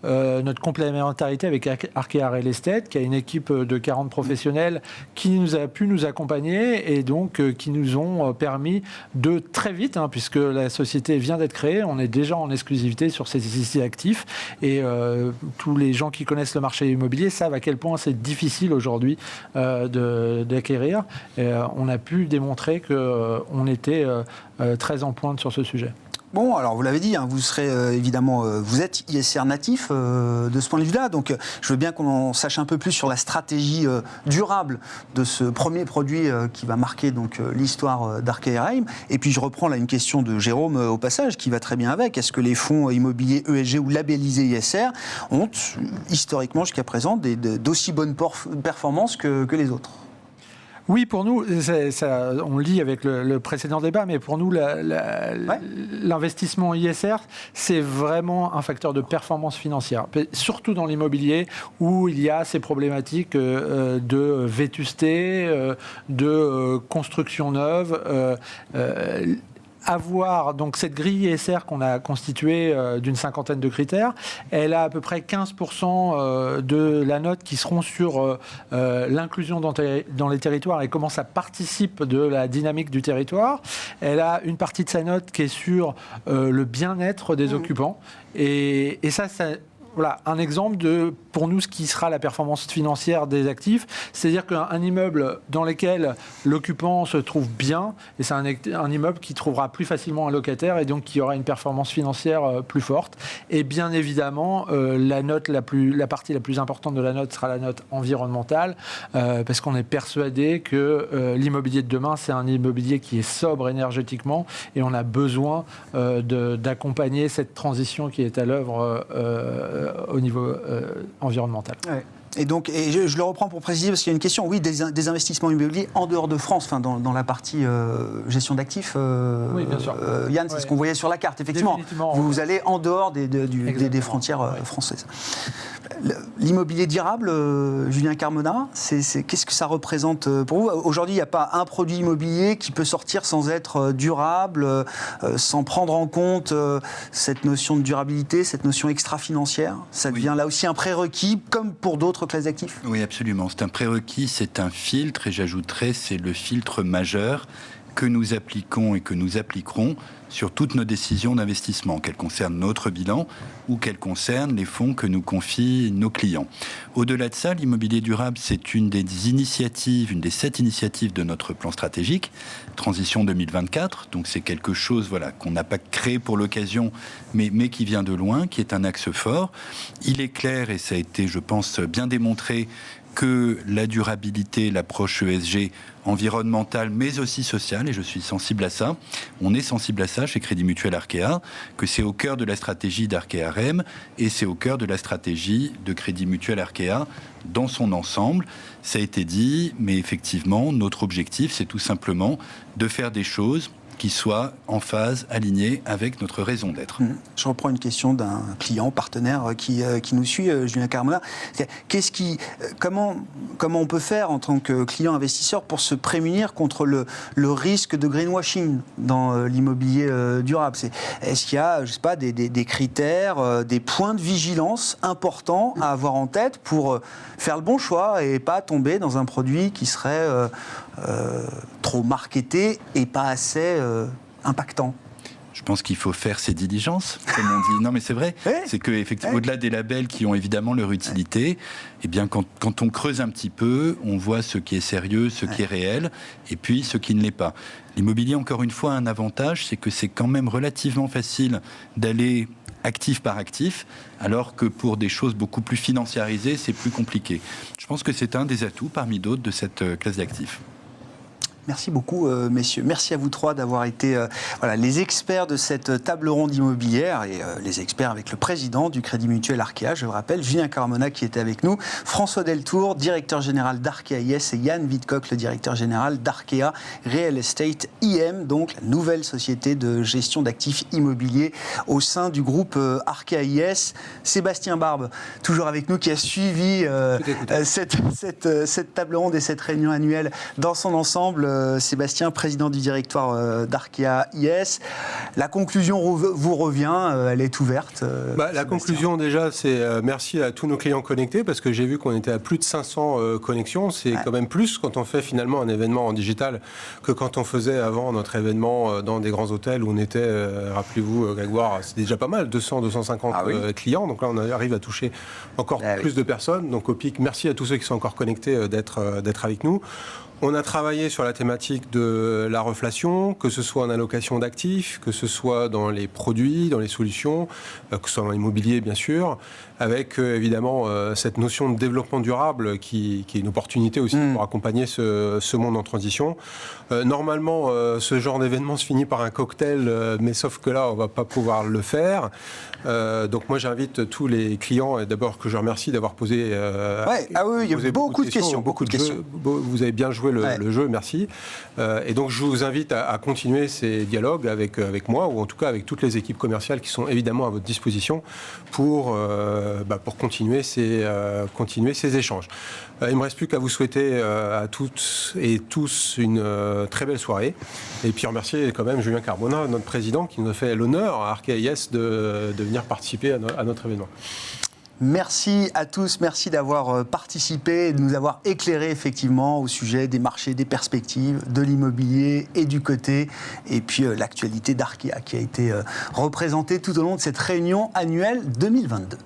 notre complémentarité avec Arkea Real Estate, qui a une équipe de 40 professionnels qui a pu nous accompagner, et donc qui nous ont permis de très vite, puisque la société vient d'être créée, on est déjà en exclusivité sur ces 6 actifs, et tous les gens qui connaissent le marché immobilier savent à quel point c'est difficile aujourd'hui d'acquérir. Et on a pu démontrer qu'on était très en pointe sur ce sujet. Bon, alors vous l'avez dit, vous serez évidemment, vous êtes ISR natif de ce point de vue-là, donc je veux bien qu'on en sache un peu plus sur la stratégie durable de ce premier produit qui va marquer donc l'histoire d'Arkea Reim. Et puis je reprends là une question de Jérôme au passage, qui va très bien avec. Est-ce que les fonds immobiliers ESG ou labellisés ISR ont historiquement jusqu'à présent d'aussi bonnes performances que les autres ? Oui, pour nous, on le lit avec le précédent débat, mais pour nous, l'investissement ISR, c'est vraiment un facteur de performance financière. Surtout dans l'immobilier, où il y a ces problématiques de vétusté, de construction neuve. avoir donc cette grille ISR qu'on a constituée d'une cinquantaine de critères. Elle a à peu près 15% de la note qui seront sur l'inclusion dans les territoires et comment ça participe de la dynamique du territoire. Elle a une partie de sa note qui est sur le bien-être des occupants. Et ça voilà, un exemple de, pour nous, ce qui sera la performance financière des actifs. C'est-à-dire qu'un immeuble dans lequel l'occupant se trouve bien, et c'est un immeuble qui trouvera plus facilement un locataire et donc qui aura une performance financière plus forte. Et bien évidemment, la partie la plus importante de la note sera la note environnementale, parce qu'on est persuadé que l'immobilier de demain, c'est un immobilier qui est sobre énergétiquement et on a besoin d'accompagner cette transition qui est à l'œuvre au niveau environnemental. Ouais. Et donc, je le reprends pour préciser, parce qu'il y a une question, oui, des investissements immobiliers en dehors de France, enfin, dans la partie gestion d'actifs. Oui, bien sûr. Yann, c'est ce qu'on voyait sur la carte, effectivement. Vous allez en dehors des frontières françaises. L'immobilier durable, Julien Carmona, qu'est-ce que ça représente pour vous ? Aujourd'hui, il n'y a pas un produit immobilier qui peut sortir sans être durable, sans prendre en compte cette notion de durabilité, cette notion extra-financière. Ça devient là aussi un prérequis, comme pour d'autres classes d'actifs ? Oui, absolument. C'est un prérequis, c'est un filtre, et j'ajouterais, c'est le filtre majeur que nous appliquons et que nous appliquerons sur toutes nos décisions d'investissement, qu'elles concernent notre bilan ou qu'elles concernent les fonds que nous confient nos clients. Au-delà de ça, l'immobilier durable, c'est une des 7 initiatives de notre plan stratégique, Transition 2024. Donc c'est quelque chose qu'on n'a pas créé pour l'occasion, mais qui vient de loin, qui est un axe fort. Il est clair, et ça a été, je pense, bien démontré, que la durabilité, l'approche ESG environnementale, mais aussi sociale, et je suis sensible à ça, on est sensible à ça chez Crédit Mutuel Arkea, que c'est au cœur de la stratégie d'Arkea REM, et c'est au cœur de la stratégie de Crédit Mutuel Arkea dans son ensemble. Ça a été dit, mais effectivement, notre objectif, c'est tout simplement de faire des choses qui soit en phase, aligné avec notre raison d'être. Je reprends une question d'un client, partenaire qui nous suit, Julien Carmona. Comment on peut faire en tant que client investisseur pour se prémunir contre le risque de greenwashing dans l'immobilier durable ? Est-ce qu'il y a, je sais pas, des critères, des points de vigilance importants à avoir en tête pour faire le bon choix et pas tomber dans un produit qui serait trop marketé et pas assez impactant? Je pense qu'il faut faire ses diligences, comme on dit. Non, mais c'est vrai. C'est que, effectivement, au-delà des labels qui ont évidemment leur utilité, eh bien, quand on creuse un petit peu, on voit ce qui est sérieux, ce qui est réel, et puis ce qui ne l'est pas. L'immobilier, encore une fois, a un avantage, c'est que c'est quand même relativement facile d'aller actif par actif, alors que pour des choses beaucoup plus financiarisées, c'est plus compliqué. Je pense que c'est un des atouts parmi d'autres de cette classe d'actifs. Merci beaucoup, messieurs. Merci à vous trois d'avoir été les experts de cette table ronde immobilière et les experts avec le président du Crédit Mutuel Arkea, je le rappelle, Julien Carmona qui était avec nous, François Deltour, directeur général d'Arkea IS et Yann Wittkok, le directeur général d'Arkea Real Estate IM, donc la nouvelle société de gestion d'actifs immobiliers au sein du groupe Arkea IS. Sébastien Barbe, toujours avec nous, qui a suivi cette table ronde et cette réunion annuelle dans son ensemble. Sébastien, président du directoire d'Arkea IS. La conclusion vous revient, elle est ouverte. La conclusion déjà, c'est merci à tous nos clients connectés, parce que j'ai vu qu'on était à plus de 500 connexions. C'est quand même plus quand on fait finalement un événement en digital que quand on faisait avant notre événement dans des grands hôtels où on était, rappelez-vous Grégoire, c'est déjà pas mal, 200-250 clients. Donc là, on arrive à toucher encore plus de personnes. Donc au pic, merci à tous ceux qui sont encore connectés d'être avec nous. On a travaillé sur la thématique de la reflation, que ce soit en allocation d'actifs, que ce soit dans les produits, dans les solutions, que ce soit dans l'immobilier bien sûr, avec évidemment cette notion de développement durable qui est une opportunité aussi pour accompagner ce monde en transition. Normalement, ce genre d'événement se finit par un cocktail, mais sauf que là, on ne va pas pouvoir le faire. Donc moi, j'invite tous les clients, et d'abord que je remercie d'avoir posé... il y a beaucoup de questions. Vous avez bien joué joué le jeu, merci. Et donc je vous invite à continuer ces dialogues avec moi, ou en tout cas avec toutes les équipes commerciales qui sont évidemment à votre disposition pour continuer ces échanges. Il ne me reste plus qu'à vous souhaiter à toutes et tous une très belle soirée. Et puis remercier quand même Julien Carbonat, notre président, qui nous a fait l'honneur à Arkéa IS de venir participer à notre événement. Merci à tous, merci d'avoir participé et de nous avoir éclairé effectivement au sujet des marchés, des perspectives, de l'immobilier et du côté, et puis l'actualité d'Arkéa qui a été représentée tout au long de cette réunion annuelle 2022.